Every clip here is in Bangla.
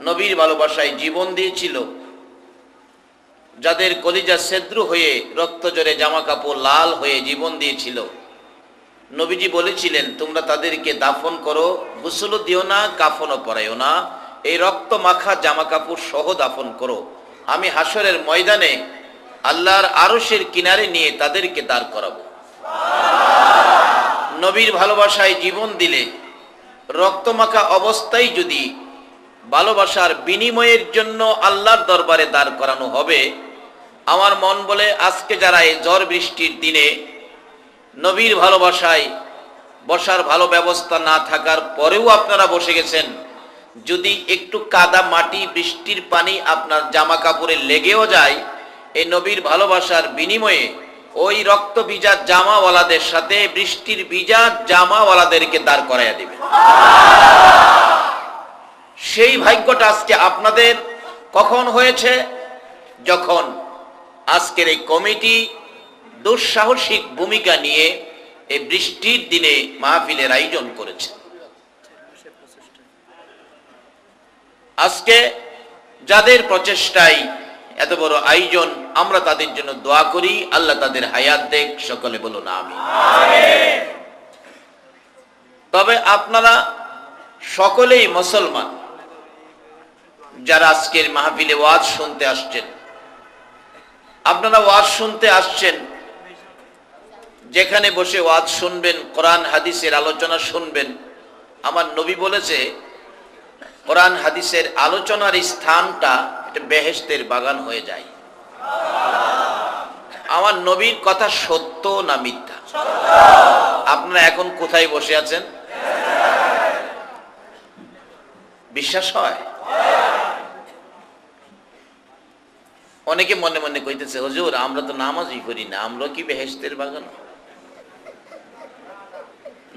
নবীর ভালোবাসায় জীবন দিয়েছিল, যাদের কলিজা সেদ্রু হয়ে রক্ত জরে জামা কাপড় লাল হয়ে জীবন দিয়েছিল, নবীজি বলেছিলেন তোমরা তাদেরকে দাফন করো, গোসলও দিও না, কাফনও পরাইও না, এই রক্ত মাখা জামা কাপড় সহ দাফন করো। আমি হাসরের ময়দানে আল্লাহর আরশের কিনারে নিয়ে তাদেরকে দাঁড় করাবো। নবীর ভালোবাসায় জীবন দিলে, রক্ত মাখা অবস্থায় যদি ভালোবাসার বিনিময়ের জন্য আল্লাহর দরবারে দাঁড় করানো হবে, আমার মন বলে আজকে যারা এই ঝড় বৃষ্টির দিনে নবীর ভালোবাসায় বসার ভালো ব্যবস্থা না থাকার পরেও আপনারা বসে গেছেন, যদি একটু কাদা মাটি বৃষ্টির পানি আপনার জামা কাপড়ে লেগেও যায়, এই নবীর ভালোবাসার বিনিময়ে ওই রক্ত ভিজা জামাওয়ালাদের সাথে বৃষ্টির ভিজা জামাওয়ালাদেরকে দাঁড় করাইয়া দিবে। সেই ভাগ্যটা আজকে আপনাদের কখন হয়েছে? যখন আজকের এই কমিটি দুঃসাহসিক ভূমিকা নিয়ে এই বৃষ্টির দিনে মাহফিলের আয়োজন করেছে। আজকে যাদের প্রচেষ্টায় এত বড় আয়োজন, আমরা তাদের জন্য দোয়া করি, আল্লাহ তাদের হায়াত দেখ, সকলে বলুন আমিন। তবে আপনারা সকলেই মুসলমান, যারা আজকের মাহফিলে ওয়াজ শুনতে আসছেন, আপনারা ওয়াজ শুনতে আসছেন, যেখানে বসে ওয়াজ শুনবেন, কোরআন হাদিসের আলোচনা শুনবেন। আমার নবী বলেছে কোরআন হাদিসের আলোচনার স্থানটা একটা বেহেশতের বাগান হয়ে যায়। আমার নবীর কথা সত্য না মিথ্যা? আপনারা এখন কোথায় বসে আছেন? বিশ্বাস হয়? অনেকে মনে মনে কইতেছে হুজুর আমরা তো নামাজই করি না, আমরা কি বেহেশতের বাগান?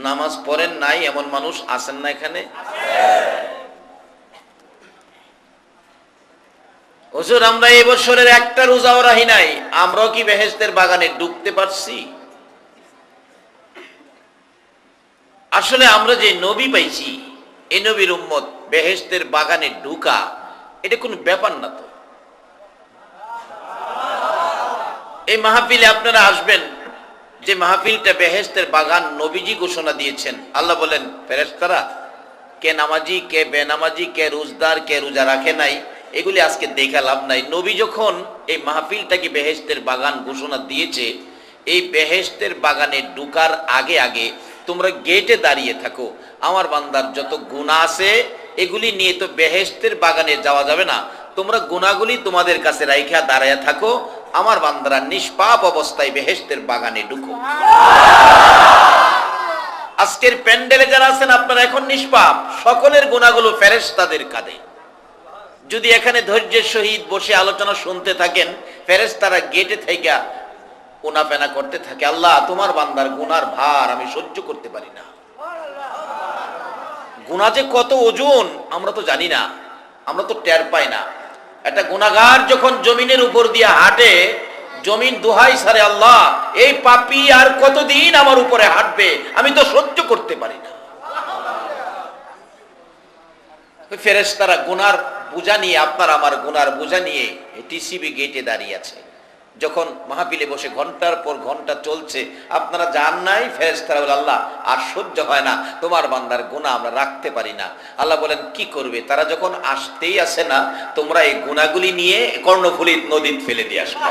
নামাজ পড়েন নাই এমন মানুষ আছেন না এখানে? হুজুর আমরা এই বছরের একটা রোজাও রাখি নাই, আমরাও কি বেহেশতের বাগানে ঢুকতে পারছি? আসলে আমরা যে নবী পাইছি, এই নবীর উম্মত, বেহেশতের বাগানে ঢুকা এটা কোনো ব্যাপার না। তো এই মাহফিলে আপনারা আসবেন, যে মাহফিলটা বেহেশতের বাগান নবীজি ঘোষণা দিয়েছেন। আল্লাহ বলেন ফেরেশতারা, কে নামাজি, কে বেনামাজি, কে রোজদার, কে রোজা রাখে নাই, এগুলি আজকে দেখা লাভ নাই। নবী যখন এই মাহফিলটাকে বেহেশতের বাগান ঘোষণা দিয়েছে, এই বেহেশতের বাগানে ঢুকার আগে আগে তোমরা গেটে দাঁড়িয়ে থাকো, আমার বান্দার যত গুনাহ আছে এগুলি নিয়ে তো বেহেশতের বাগানে যাওয়া যাবে না, তোমরা গুনাহগুলি তোমাদের কাছে রাইখা দাঁড়ায় থাকো, আমার বান্দারা নিষ্পাপ অবস্থায় বেহেশতের বাগানে ঢুকো। আজকের প্যান্ডেলে যারা আছেন আপনারা এখন নিষ্পাপ, সকলের গুনাহগুলো ফেরেশতাদের কাঁধে। যদি এখানে ধৈর্যের সহিত বসে আলোচনা শুনতে থাকেন, ফেরেশতারা গেটে থেকে উনাফেনা করতে থাকে, আল্লাহ তোমার বান্দার গুনার ভার আমি সহ্য করতে পারি না। গুনাহ যে কত ওজন আমরা তো জানি না, আমরা তো টের পাই না। একটা গুনাহগার যখন জমিনের উপর দিয়ে হাঁটে, জমিন দোহাই সারে, আল্লাহ এই পাপী আর কতদিন আমার উপরে হাঁটবে, আমি তো সহ্য করতে পারি না। ফেরেশতারা গুনার বোঝা নিয়ে, আপনার আমার গুনার বোঝা নিয়ে টিসিবি গেটে দাঁড়িয়ে আছে। যখন মাহফিলে বসে ঘন্টার পর ঘন্টা চলছে, আপনারা যান নাই, ফেরেশতারা বলে আল্লাহ আর সহ্য হয় না, তোমার বান্দার গুনাহ আমরা রাখতে পারি না। আল্লাহ বলেন কি করবে? তারা যখন আসতেই আসে না, তোমরা এই গুনাহগুলি নিয়ে কর্ণফুলী নদীতে ফেলে দিয়ে আসবে।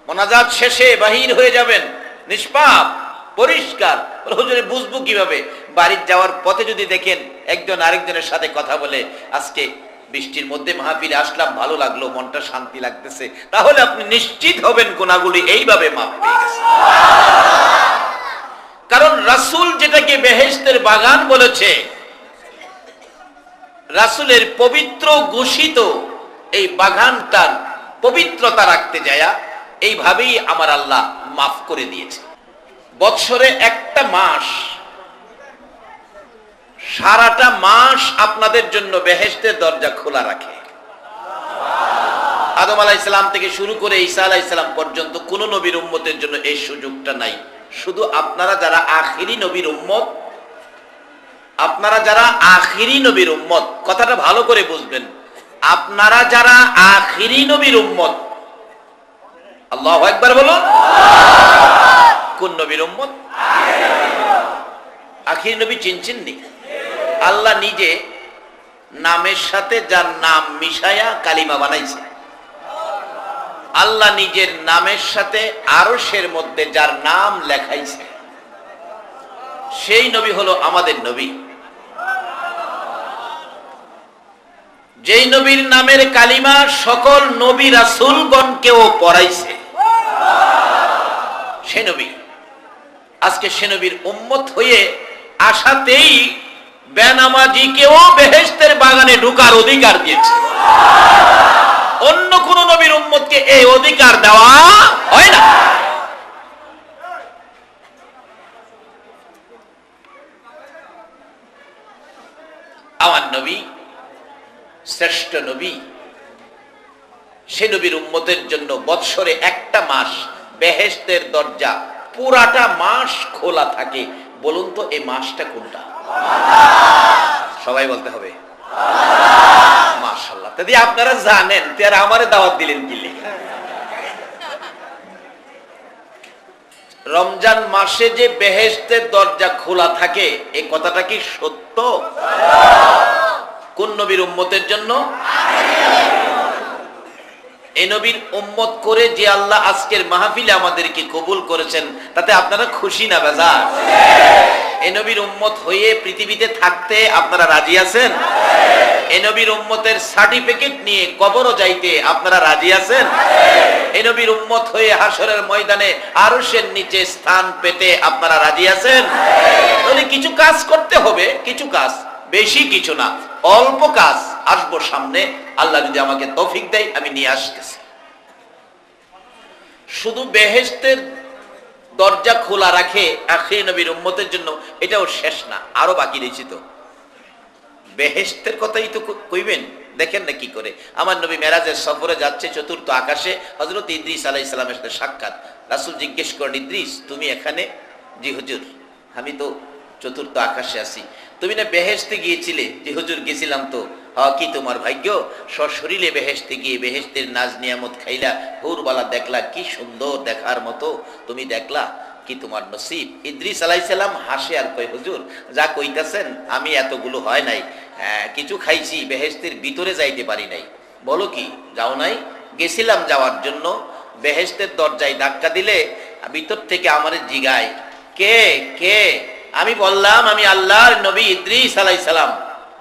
মোনাজাত শেষে বাহির হয়ে যাবেন নিষ্পাপ, পরিষ্কার। হুজুরে বুঝবো কিভাবে? বাড়ির যাওয়ার পথে যদি দেখেন একজন আরেকজনের সাথে কথা বলে, আজকে বৃষ্টির মধ্যে মাহফিলে আসলাম, ভালো লাগলো, মনটা শান্তি লাগতেছে, তাহলে আপনি নিশ্চিত হবেন গুনাহগুলি এইভাবে মাফ পেয়ে গেছে। কারণ রাসূল যেটাকে বেহেশতের বাগান বলেছে, রাসূলের পবিত্র ঘোষিত এই বাগানটার পবিত্রতা রাখতে যায়া এইভাবেই আমার আল্লাহ মাফ করে দিয়েছে। বৎসরে একটা মাস, সারাটা মাস আপনাদের জন্য বেহেশতের দরজা খোলা রাখে। আদম আলাইহিস সালাম থেকে শুরু করে ঈসা আলাইহিস সালাম পর্যন্ত কোন নবীর উম্মতের জন্য এই সুযোগটা নাই। শুধু আপনারা যারা আখিরি নবীর উম্মত, আপনারা যারা আখিরি নবীর উম্মত, কথাটা ভালো করে বুঝবেন, আপনারা যারা আখিরি নবীর উম্মত, আল্লাহু আকবার বলুন। কোন নবীর উম্মত? আখিরি নবী চিনছেননি? আল্লাহ নিজে নামের সাথে যার নাম মিশায়া কালিমা বানাইছে। আল্লাহ নিজের নামের সাথে আরশের মধ্যে যার নাম লেখাইছে, সেই নবী হলো আমাদের নবী। যেই নবীর নামের কালিমা সকল নবী রাসূলগণকেও পড়াইছে, সে নবী। আজকে সে নবীর উম্মত হয়ে আসাতেই বেনামাজিকেও বেহেশতের বাগানে ঢোকার অধিকার দিয়েছে। অন্য কোন নবীর উম্মতকে এই অধিকার দেওয়া হয় না। আমার নবী শ্রেষ্ঠ নবী। সে নবীর উম্মতের জন্য বৎসরে একটা মাস বেহেশতের দরজা পুরাটা মাস খোলা থাকে। বলুন তো এই মাসটা কোনটা? সবাই বলতে হবে মাশাআল্লাহ। যদি আপনারা জানেন তাহলে আমারে দাওয়াত দিলেন কি লিখে? রমজান মাসে যে বেহেশতের দরজা খোলা থাকে, এই কথাটা কি সত্য? কোন নবীর উম্মতের জন্য? এই নবীর উম্মত করে যে আল্লাহ আজকের মাহফিলে আমাদেরকে কবুল করেছেন, তাতে আপনারা খুশি না বেজার? এই নবীর উম্মত হয়ে পৃথিবীতে থাকতে আপনারা রাজি আছেন? এই নবীর উম্মতের সার্টিফিকেট নিয়ে কবরও যাইতে আপনারা রাজি আছেন? এই নবীর উম্মত হয়ে হাসরের ময়দানে আরশের নিচে স্থান পেতে আপনারা রাজি আছেন? তাহলে কিছু কাজ করতে হবে, কিছু কাজ, বেশি কিছু না, অল্প কাজ আসবো সামনে। আল্লাহ যদি আমাকে তৌফিক দেয় আমি নিয়ে আসতেছি। শুধু বেহেশতের দরজা খোলা রাখে আখিরি নবীর উম্মতের জন্য, এটাও শেষ না, আরো বাকি রয়েছে। তো বেহেশতের কথাই তো কইবেন, দেখেন না কি করে। আমার নবী মেরাজের সফরে যাচ্ছে, চতুর্থ আকাশে হযরত ইদ্রিস আলাইহিস সালামের সাথে সাক্ষাৎ। রাসূল জিজ্ঞেস করেন, ইদ্রিস তুমি এখানে? জি হুজুর, আমি তো চতুর্থ আকাশে আছি। তুমি না বেহেশতে গিয়েছিলে? জি হুজুর গেছিলাম তো। কি তোমার ভাগ্য, সশরীরে বেহেশতে গিয়ে বেহেশতের নাজ নিয়ামত খাইলা, হুরবালা দেখলা, কি সুন্দর দেখার মতো তুমি দেখলা, কি তোমার নসিব। ইদ্রিস আলাইহিস সালাম হাসে আর কয়, হুজুর যা কইতাছেন আমি এতগুলো হয় নাই, কিছু খাইছি, বেহেশতের ভিতরে যাইতে পারি নাই। বলো কি যাও নাই? গেছিলাম যাওয়ার জন্য, বেহেশতের দরজায় ধাক্কা দিলে ভিতর থেকে আমারে জিগায়, কে কে? আমি বললাম আমি আল্লাহর নবী ইদ্রিস আলাইহিস সালাম।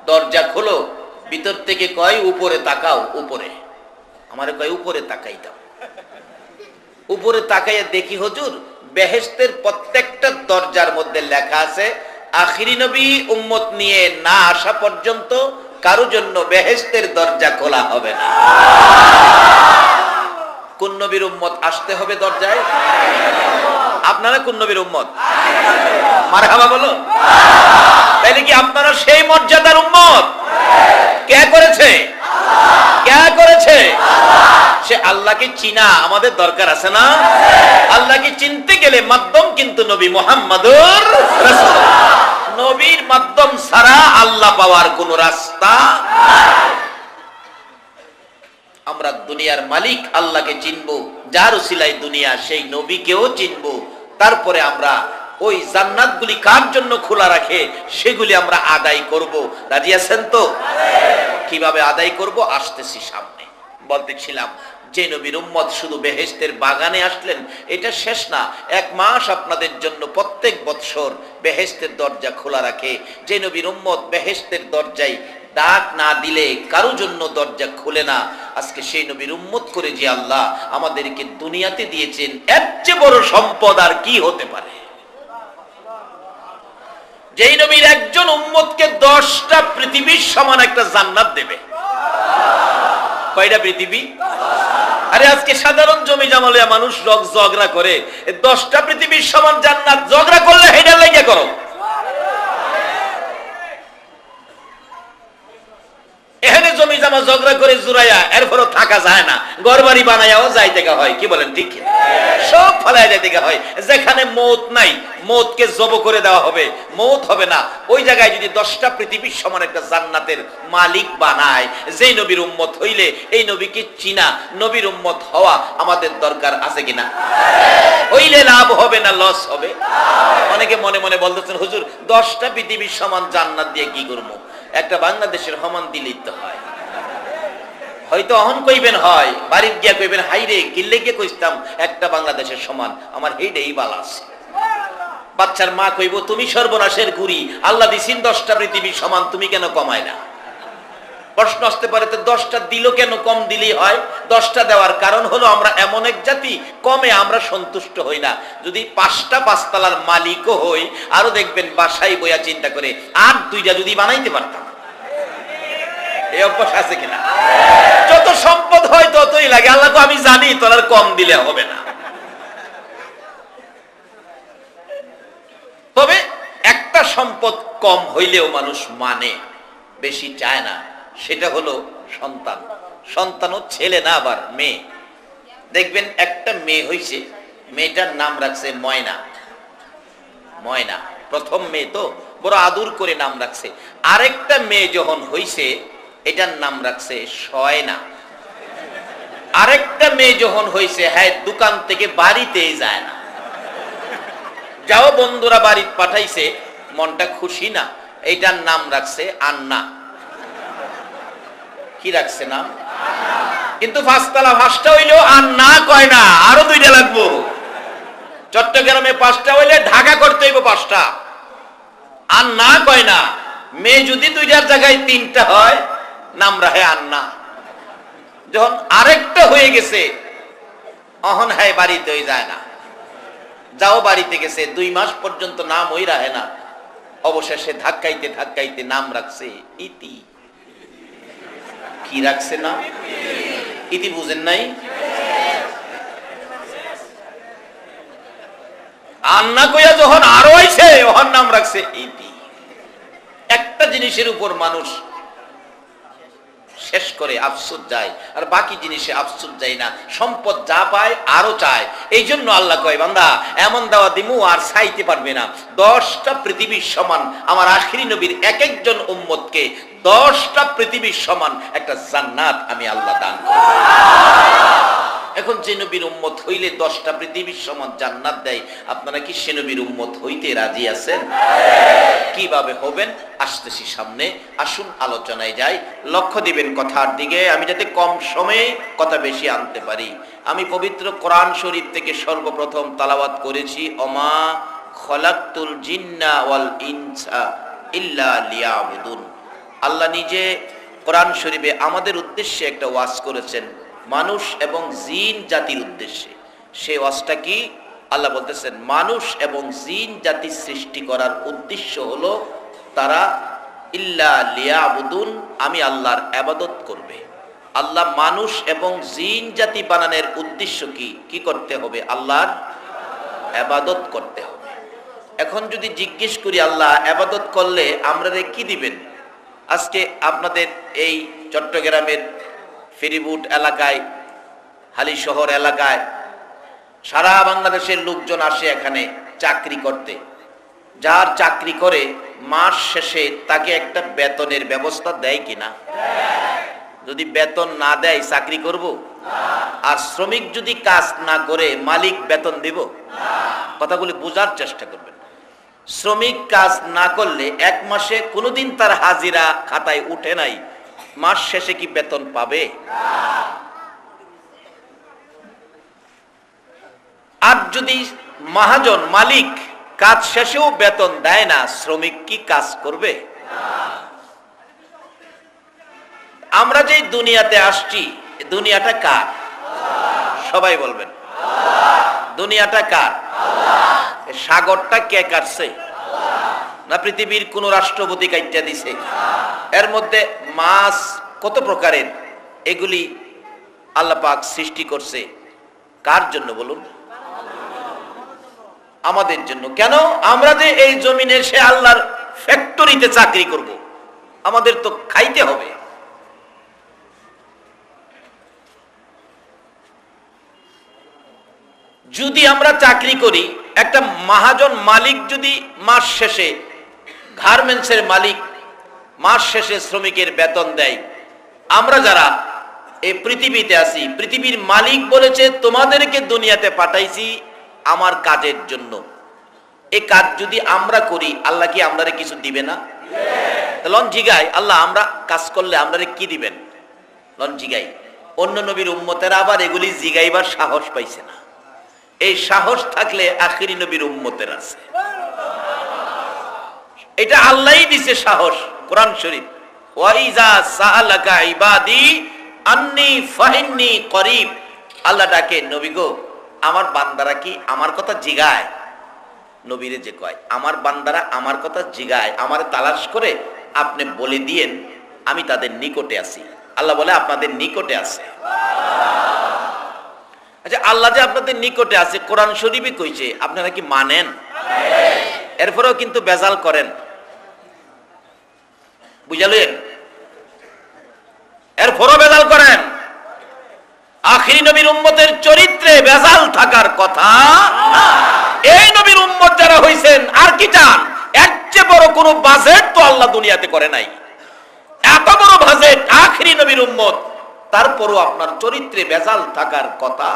দরজা খোলো, ভিতর থেকে কয় উপরে তাকাও। উপরে আমারে কয় উপরে তাকাইতাম। উপরে তাকাইয়া দেখি হুজুর বেহেশতের প্রত্যেকটা দরজার মধ্যে লেখা আছে, আখিরি নবী উম্মত নিয়ে না আসা পর্যন্ত কারো জন্য বেহেশতের দরজা খোলা হবে না। কোন নবীর উম্মত আসতে হবে দরজায়? আপনারা কোন নবীর উম্মত? মারহাবা বলো। তাইলে কি আপনারা সেই মর্যাদার উম্মত? কে করেছে? কে করেছে? সে আল্লাহকে চিনা আমাদের দরকার আছে না? আল্লাহকে চিনতে গেলে মাধ্যম কিন্তু নবী মুহাম্মদুর রাসূলুল্লাহ। নবীর মাধ্যম ছাড়া আল্লাহ পাওয়ার কোন রাস্তা নাই। আমরা দুনিয়ার মালিক আল্লাহকে চিনবো, যার উসিলায় দুনিয়া, সেই নবীকেও চিনবো। তারপরে আমরা ওই জান্নাতগুলি কার জন্য খোলা রাখে সেগুলি আমরা আদায় করব। রাজি আছেন তো? কিভাবে আদায় করব আসতেছি সামনে। বলতেছিলাম যে নবীর উম্মত শুধু বেহেশতের বাগানে আসলেন এটা শেষ না, এক মাস আপনাদের জন্য প্রত্যেক বৎসর বেহেশতের দরজা খোলা রাখে। যে নবীর উম্মত বেহেশতের দরজায় ডাক না দিলে কারো জন্য দরজা খুলে না, আজকে সেই নবীর উম্মত করে যে আল্লাহ আমাদেরকে দুনিয়াতে দিয়েছেন, এর চেয়ে বড় সম্পদ আর কি হতে পারে? যেই নবীর একজন উম্মতকে 10টা পৃথিবীর সমান একটা জান্নাত দেবে। কয়টা পৃথিবী? আরে আজকে সাধারণ জমি জামালিয়া মানুষ ঝগড়া করে, 10টা পৃথিবীর সমান জান্নাত ঝগড়া করলে হেডা লাগিয়া করো। এখানে জমি জামা ঝগড়া করে জুড়াইয়া এরপরও থাকা যায় না, ঘর বাড়ি বানাইয়াও যাইতে হয়, কি বলেন ঠিক? সব ফলাইয়া যাইতে হয়। যেখানে মৌত নাই, মৌতকে জব করে দেওয়া হবে, মৌত হবে না। ওই জায়গায় যদি 10টা পৃথিবীর সমান একটা জান্নাতের মালিক বানায়, যেই নবীর উম্মত হইলে এই নবীকে চিনা, নবীর উম্মত হওয়া আমাদের দরকার আছে কিনা? হইলে লাভ হবে না লস হবে? অনেকে মনে মনে বলতেছেন, হুজুর 10টা পৃথিবীর সমান জান্নাত দিয়ে কি করবো? একটা বাংলাদেশের সমান দিলেই তো হয়। হয়তো অহন কইবেন, হয় বাড়ির গিয়া কইবেন, হাইরে কিল্লে গিয়ে কইতাম একটা বাংলাদেশের সমান, আমার হেইডেই বালাস। বাচ্চার মা কইব, তুমি সর্বনাশের গুরি, আল্লাহ দিছেন 10টা পৃথিবীর সমান, তুমি কেন কমায় না? প্রশ্ন আসতে পারে, তো 10টা দিল কেন, কম দিলেই হয়? 10টা দেওয়ার কারণ হলো আমরা এমন এক জাতি, কমে আমরা সন্তুষ্ট হই না। যদি 5টা 5 তলার মালিকও হই, আরো দেখবেন বাসায় বইয়া চিন্তা করে, আর 2টা যদি বানাইতে পারতাম। এই অভ্যাস আছে কিনা? যত সম্পদ হয় ততই লাগে, আল্লাহ তো আমি জানি তোর আর কম দিলে হবে না। তবে একটা সম্পদ কম হইলেও মানুষ মানে, বেশি চায় না, সেটা হলো সন্তান। সন্তানও ছেলে না, আবার মেয়ে। দেখবেন একটা মেয়ে হইছে, মেয়েটার নাম রাখছে ময়না। ময়না প্রথম মেয়ে, তো বড় আদর করে নাম রাখছে। আরেকটা মেয়ে যখন হইছে, এটার নাম রাখছে সয়না। আরেকটা মেয়ে যখন হইছে, হ্যাঁ দোকান থেকে বাড়িতেই যায় না। যাও বন্ধুরা বাড়ি পাঠাইছে, মনটা খুশি না, এইটার নাম রাখছে আন্না। কি রাখছে নাম? কিন্তু 5তলা 5টা হইলেও আন্না কয় না, আরো 2টা লাগবো। চট্টগ্রামে 5টা হইলে ঢাকা করতে হইব 5টা, আন্না কয় না। মেয়ে যদি 2টার জায়গায় 3টা হয়, নাম রাখে আন্না। যখন আরেকটা হয়ে গেছে, অহন হায় বাড়িতে যায় না। যাও বাড়িতে গেছে, 2 মাস পর্যন্ত নাম ওই রাখে না। অবশেষে ধাক্কাইতে ধাক্কাইতে নাম রাখছে ইতি। কি রাখছে নাম? ইতি। বুঝেন নাই? আন্না কইয়া যখন আরো হইছে, ওর নাম রাখছে ইতি। একটা জিনিসের উপর মানুষ শেষ করে আফসোস যায়, আর বাকি জিনিসে আফসোস যায় না। সম্পদ যা পায় আরো চায়। এই জন্য আল্লাহ কয়, বান্দা এমন দাওয়া দিমু আর চাইতে পারবে না। 10টা পৃথিবীর সমান আমার আখিরি নবীর এক একজন উম্মতকে 10টা পৃথিবীর সমান একটা জান্নাত আমি আল্লাহ দান করব। এখন যে নবীর উম্মত হইলে 10টা পৃথিবীর সমান জান্নাত দেয়, আপনারা কি সে নবীর উম্মত হইতে রাজি আছেন? কিভাবে হবেন আসতেছি সামনে। আসুন আলোচনায় যাই। লক্ষ্য দিবেন কথার দিকে, আমি যাতে কম সময়ে কথা বেশি আনতে পারি। আমি পবিত্র কোরআন শরীফ থেকে সর্বপ্রথম তালাওয়াত করেছি, ওমা খলাকতুল জিন্না ওয়াল ইনসা ইল্লা লিয়াবুদুন। আল্লাহ নিজে কোরআন শরীফে আমাদের উদ্দেশ্যে একটা ওয়াজ করেছেন, মানুষ এবং জিন জাতির উদ্দেশ্যে। সেই ওয়াজটা কি? আল্লাহ বলতেছেন, মানুষ এবং জিন জাতি সৃষ্টি করার উদ্দেশ্য হলো তারা ইল্লা লিয়াবুদুন, আমি আল্লাহর ইবাদত করবে। আল্লাহ মানুষ এবং জিন জাতি বানানোর উদ্দেশ্য কি? কি করতে হবে? আল্লাহর ইবাদত করতে হবে। এখন যদি জিজ্ঞেস করি, আল্লাহ ইবাদত করলে আমরা কি দিবেন? আজকে আপনাদের এই চট্টগ্রামের ফেরিবুট এলাকায়, হালি শহর এলাকায় সারা বাংলাদেশের লোকজন আসে এখানে চাকরি করতে। যার চাকরি করে মাস শেষে তাকে একটা বেতনের ব্যবস্থা দেয় কিনা? যদি বেতন না দেয় চাকরি করব? আর শ্রমিক যদি কাজ না করে মালিক বেতন দিব? কথাগুলি বোঝার চেষ্টা করবেন। শ্রমিক কাজ না করলে 1 মাসে কোনোদিন তার হাজিরা খাতায় উঠে নাই, মাস শেষে কি বেতন পাবে? আর যদি মহাজন মালিক কাজ শেষেও বেতন দেয় না, শ্রমিক কি কাজ করবে? আমরা যে দুনিয়াতে আসছি, দুনিয়াটা কার? সবাই বলবেন, দুনিয়াটা কার? সাগরটা কে কাটছে? না পৃথিবীর কোন রাষ্ট্রপতি কাইটা দিছে? এর মধ্যে মাছ কত প্রকারের, এগুলি আল্লাহ পাক সৃষ্টি করছে কার জন্য বলুন? আমাদের জন্য। কেন? আমরা যে এই জমিনে সে আল্লাহর ফ্যাক্টরিতে চাকরি করব, আমাদের তো খাইতে হবে। যদি আমরা চাকরি করি, একটা মহাজন মালিক যদি মাস শেষে, গার্মেন্টসের মালিক মাস শেষে শ্রমিকের বেতন দেয়, আমরা যারা এই পৃথিবীতে আছি, পৃথিবীর মালিক বলেছে তোমাদেরকে দুনিয়াতে পাঠাইছি আমার কাজের জন্য। এই কাজ যদি আমরা করি, আল্লাহ কি আমাদের কিছু দিবে না? লন জিগাই, আল্লাহ আমরা কাজ করলে আমাদের কি দিবেন? লন জিগাই। অন্য নবীর উম্মতেরা আবার এগুলি জিগাইবার সাহস পাইছে না। এই সাহস থাকলে আখিরি নবীর উম্মতের আছে। এটা আল্লাহই দিছে সাহস। কোরআন শরীফ, ওয়াইজা সাআলাকা ইবাদি আন্নী ফাইন্নী করিব। আল্লাহ ডাকে, নবী গো আমার বান্দারা কি আমার কথা জিগায়? নবীরে যে কয় আমার বান্দারা আমার কথা জিগায়, আমারে তালাশ করে, আপনি বলে দিয়েন আমি তাদের নিকটে আছি। আল্লাহ বলে আপনাদের নিকটে আছে। আচ্ছা, আল্লাহ যে আপনাদের নিকটে আছে কোরআন শরীফই কইছে, আপনারা কি মানেন? এরপরেও কিন্তু বেজাল করেন, বুঝালেন? এরপরও বেজাল করেন। আখিরি নবীর উম্মতের চরিত্রে বেজাল থাকার কথা। এই নবীর উম্মত যারা হইছেন, আর কি চান? এর চেয়ে বড় কোনো বাজেট তো আল্লাহ দুনিয়াতে করে নাই। এত বড় বাজেট আখিরি নবীর উম্মত, তারপরও আপনার চরিত্রে বেজাল থাকার কথা।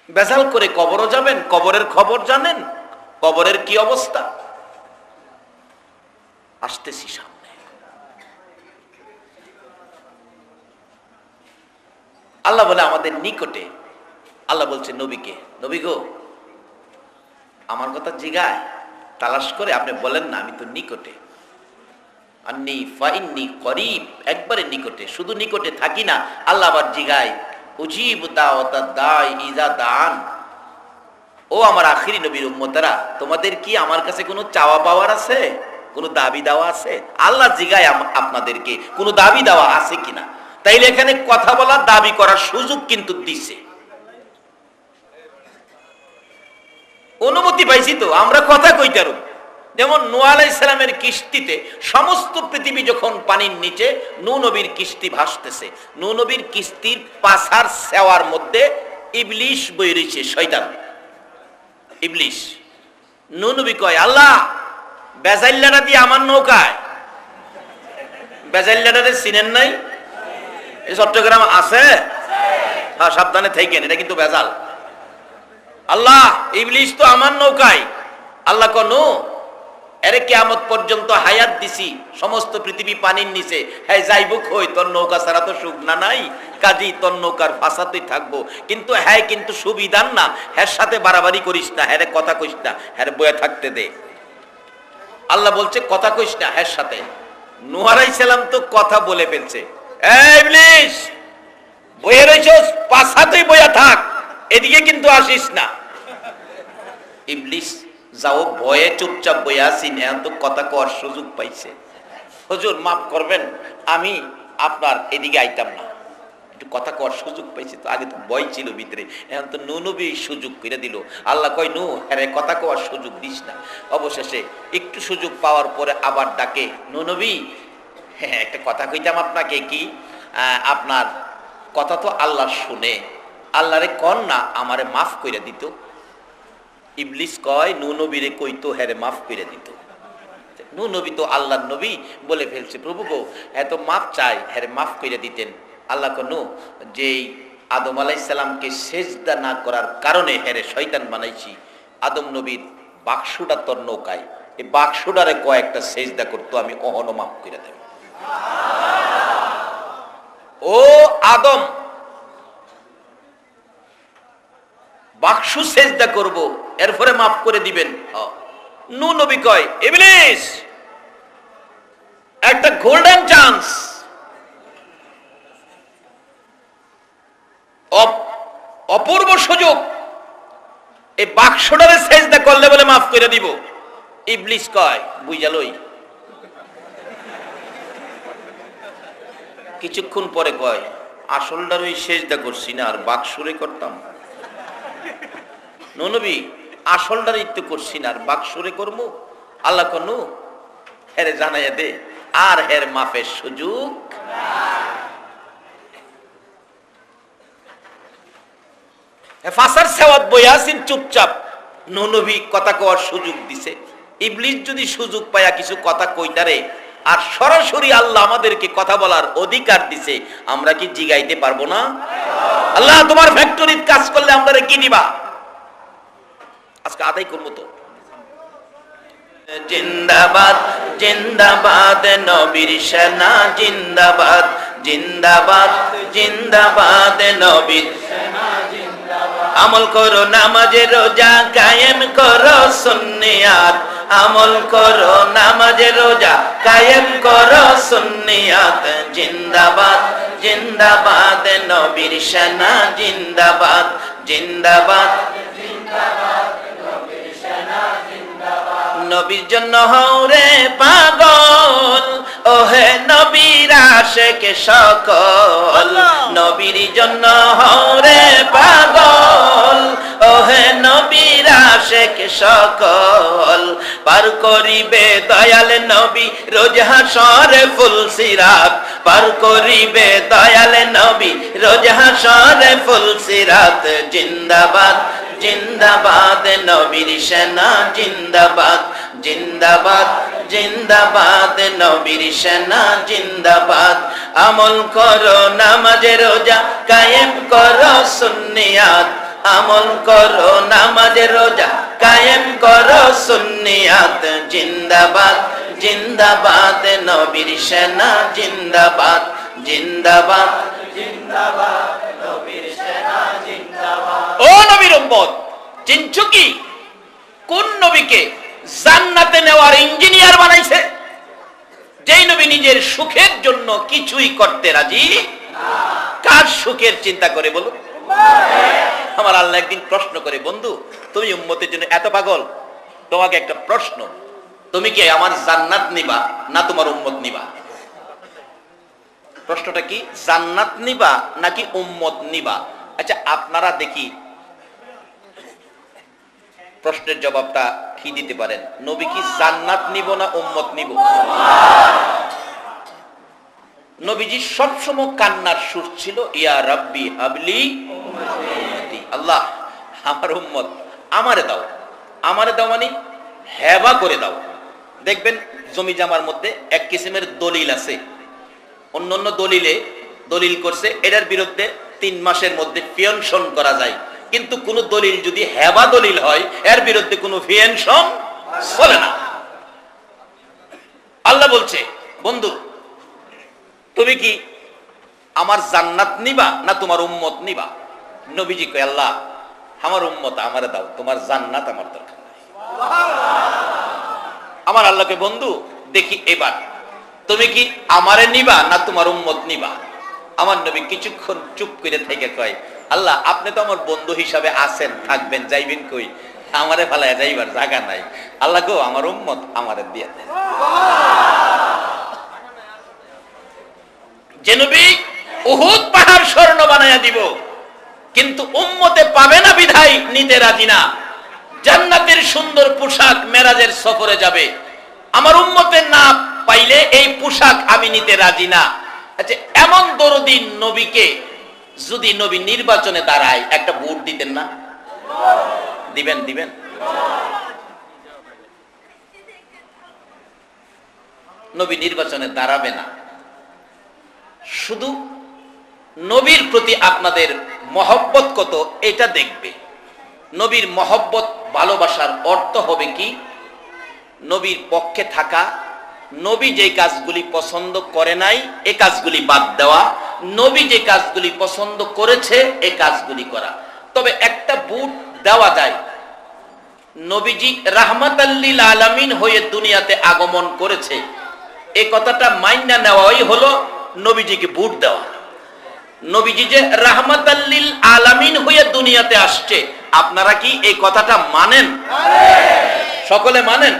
বেজাল করে কবরও যাবেন, কবরের খবর জানেন, কবরের কি অবস্থা? আসতেছি সামনে। আল্লাহ বলে আমাদের নিকটে। আল্লাহ বলছে নবীকে, নবী গো আমার কথা জিগায়, তালাশ করে আপনি বলেন না আমি তো নিকটে। আন্নী ফাইন্নী করিব, একবারে নিকটে। শুধু নিকটে থাকি না, আল্লাহ আবার জিগায়, উজিব দাওয়াতাদ দাঈ ইযা দাআন। ও আমার আখিরি নবীর উম্মতেরা, তোমাদের কি আমার কাছে কোনো চাওয়া পাওয়ার আছে? কোনো দাবি দেওয়া আছে? আল্লাহ জিগায় আপনাদেরকে কোনো দাবি দেওয়া আছে কিনা। তাইলে এখানে কথা বলার, দাবি করার সুযোগ কিন্তু দিছে, অনুমতি পাইছি তো আমরা কথা কইতারো। যেমন নূহ আলাইহিস সালামের কিস্তিতে সমস্ত পৃথিবী যখন পানির নিচে, নূহ নবীর কিস্তি ভাসতেছে, নূহ নবীর কিস্তির পাছার সেওয়ার মধ্যে ইবলিশ বই রয়েছে, শয়তান ইবলিশ। নূহ নবী কয়, আল্লাহ বেজাইল্লাটা দিয়ে আমার নৌকায়। বেজাইল্লাটারে চিনেন নাই? এই চট্টগ্রাম আছে, হ্যাঁ সাবধানে থাকেন, এটা কিন্তু বেজাল। আল্লাহ ইবলিশ তো আমার নৌকায়। আল্লাহ কয়, নূহ এরে কিয়ামত পর্যন্ত হায়াত দিছি, সমস্ত পৃথিবী পানির নিচে, হ্যাঁ যাইবো কই? তোর নৌকা ছাড়া তো শুকনা নাই, কাজী তোর নৌকার ভাষাতেই থাকবো। কিন্তু হ্যাঁ কিন্তু সুবিধান না, হ্যার সাথে বাড়াবাড়ি করিস না, হ্যাঁ কথা কইস না, হ্যাঁ বয়ে থাকতে দে। আল্লাহ বলছে কথা কইস না হ্যার সাথে। নূহ আলাইহিস সালাম তো কথা বলে ফেলছে, এই ইবলিশ বয়ে রইছস, পাছাতেই বয়া থাক, এদিকে কিন্তু আসিস না। ইবলিশ যাও ভয়ে চুপচাপ বইয়া আছি, এখন তো কথা কওয়ার সুযোগ পাইছে। হুজুর মাফ করবেন, আমি আপনার এদিকে আইতাম না, একটু কথা কওয়ার সুযোগ পাইছি তো। আগে তো ভয় ছিল ভিতরে, এখন তো নূহ নবী সুযোগ করে দিল। আল্লাহ কয়, নূহ হ্যাঁ কথা কওয়ার সুযোগ দিস না। অবশেষে একটু সুযোগ পাওয়ার পরে আবার ডাকে, নূহ নবী হ্যাঁ একটা কথা কইতাম আপনাকে, কি আপনার কথা তো আল্লাহ শুনে, আল্লাহরে কন না আমারে মাফ করে দিত। ইবলিশ কয়, নূহ নবীরে কইতো হ্যাঁ মাফ করে দিত। নূহ নবী তো আল্লাহর নবী বলে ফেলছে, প্রভু গো এত মাফ চাই, হ্যাঁ মাফ করে দিতেন। আল্লাহ কয়, নূহ যেই আদম আলাইহিস সালামকে সেজদা না করার কারণে হ্যাঁ শয়তান বানাইছি, আদম নবীর বাক্সটা তোর নৌকায়, এই বাক্সটারে কয়েকটা সেজদা করতো, আমি অহনো মাফ করে দেব। ও আদম বাক্সু সেজদা করব, এরপরে মাফ করে দিবেন। নূহ নবী কয়, ইবলিশ একটা গোল্ডেন চান্স, অপূর্ব সুযোগ, এই বাক্সটারে সেজদা করলে বলে মাফ করে দিব। ইবলিশ কয়, বুঝালই। কিছুক্ষণ পরে কয়, আসলটার ওই সেজদা করছি না, আর বাক্সরে করতাম। নূহ নবী আসলটার একটু করছি না, আর বাক্সরে করবো। আল্লাহ কয়, নূহ হেরে জানাইয়া দে, আর হের মাফের সুযোগ। ফাসার সেওয়াত বইয়াছেন চুপচাপ, নবী কথা কওয়ার সুযোগ দিছে। ইবলিস যদি সুযোগ পায়া কিছু কথা কইতারে, আর সরাসরি আল্লাহ আমাদেরকে কথা বলার অধিকার দিছে, আমরা কি জিগাইতে পারবো না? আল্লাহ তোমার ফ্যাক্টরির কাজ করলে আমরা কি দিবা? আজকে আদায় করবো তো। জিন্দাবাদ জিন্দাবাদ নবীর সেনা, জিন্দাবাদ জিন্দাবাদ জিন্দাবাদ নবীর সেনা। আমল করো নামাজে রোজা, কায়েম করো সুন্নিয়াত। আমল করো নামাজে রোজা, কায়েম করো সুন্নিয়াত। জিন্দাবাদ জিন্দাবাদ নবীর সেনা, জিন্দাবাদ জিন্দাবাদ জিন্দাবাদ নবীর সেনা, জিন্দাবাদ। নবীর জন্য হও রে পাগল, ওহে নবীর আশিক সকল। নবীর জন্য হও রে পাগল, ওহে নবীর আশিক সকল। পার করিবে দয়াল নবী রোজ হাসরে ফুল সিরাত। পার করিবে দয়াল নবী রোজ হাসরে ফুল সিরাত। জিন্দাবাদ জিন্দাবাদ নবীর সেনা, জিন্দাবাদ জিন্দাবাদ জিন্দাবাদ নবীর সেনা, জিন্দাবাদ। আমল করো নামাজে রোজা, কায়েম করো সুন্নিয়াত। আমল করো নামাজে রোজা, কায়েম করো সুন্নিয়াত। জিন্দাবাদ জিন্দাবাদ নবীর সেনা, জিন্দাবাদ জিন্দাবাদ জিন্দাবাদ নবীর সেনা, জিন্দাবাদ। ও নবীর উম্মত, চিনছো কি কোন নবীকে জান্নাতে নেওয়ার ইঞ্জিনিয়ার বানাইছে? যেই নবী নিজের সুখের জন্য কিছুই করতে রাজি। কার সুখের চিন্তা করে বলো? আমার আল্লাহ একদিন প্রশ্ন করে, বন্ধু তুমি উম্মতের জন্য এত পাগল, তোমাকে একটা প্রশ্ন, তুমি কি আমার জান্নাত নিবা না তোমার উম্মত নিবা? প্রশ্নটা কি? জান্নাত নিবা নাকি উম্মত নিবা? আচ্ছা আপনারা দেখি প্রশ্নের জবাবটা কি দিতে পারেন। নবী কি জান্নাত নিব না উম্মত নিব? নবীজি সবসময় কান্নার সুর ছিল, ইয়া রাব্বি হাবলি উম্মতি। আল্লাহ আমার উম্মত আমারে দাও। আমারে দাও মানে হেবা করে দাও। দেখবেন জমি জামার মধ্যে এক কিসিমের দলিল আছে, অন্য অন্য দলিলে দলিল করছে এটার বিরুদ্ধে 3 মাসের মধ্যে পেনশন করা যায়, কিন্তু কোন দলিল যদি হেবা দলিল হয় এর বিরুদ্ধে কোনো পেনশন চলে না। আল্লাহ বলছে, বন্ধু তুমি কি আমার জান্নাত নিবা না তোমার উম্মত নিবা? নবীজি কয়, আল্লাহ আমার উম্মত আমারে দাও, তোমার জান্নাত আমার দরকার নাই। আমার আল্লাহকে, বন্ধু দেখি এবার তুমি কি আমারে নিবা না তোমার উম্মত নিবা? আমার নবী কিছুক্ষণ চুপ করে থেকে কয়, আল্লাহ আপনি তো আমার বন্ধু হিসাবে আছেন, থাকবেন, যাইবেন কই? আমারে ফালায় যাইবার জায়গা নাই। আল্লাহ গো আমার উম্মত আমারে দিয়ে দেন। যে নবী উহুদ পাহাড় স্বর্ণ বানায়া দিব, কিন্তু উম্মতে পাবে না বিধায় নিতে রাজি না। জান্নাতের সুন্দর পোশাক মেরাজের সফরে যাবে, আমার উম্মতে না পাইলে এই পোশাক আমি নিতে রাজি না। আচ্ছা এমন দরদি নবীকে যদি নবী নির্বাচনে দাঁড়ায়, একটা ভোট দিতেন না? দিবেন? দিবেন? নবী নির্বাচনে দাঁড়াবে না, শুধু নবীর প্রতি আপনাদের মহব্বত কত এটা দেখবে। নবীর মহব্বত ভালোবাসার অর্থ হবে কি? নবীর পক্ষে থাকা, নবী যে কাজগুলি পছন্দ করে নাই এই কাজগুলি বাদ দেওয়া, নবী যে কাজগুলি পছন্দ করেছে এই কাজগুলি করা। তবে একটা বুট দেওয়া যায়, নবীজি রাহমাতাল লিল আলামিন হয়ে দুনিয়াতে আগমন করেছে, এই কথাটা মাইনা নেওয়াই হলো নবীজিকে বুট দেওয়া। নবীজি যে রাহমাতাল লিল আলামিন হয়ে দুনিয়াতে আসছে, আপনারা কি এই কথাটা মানেন? সকলে মানেন?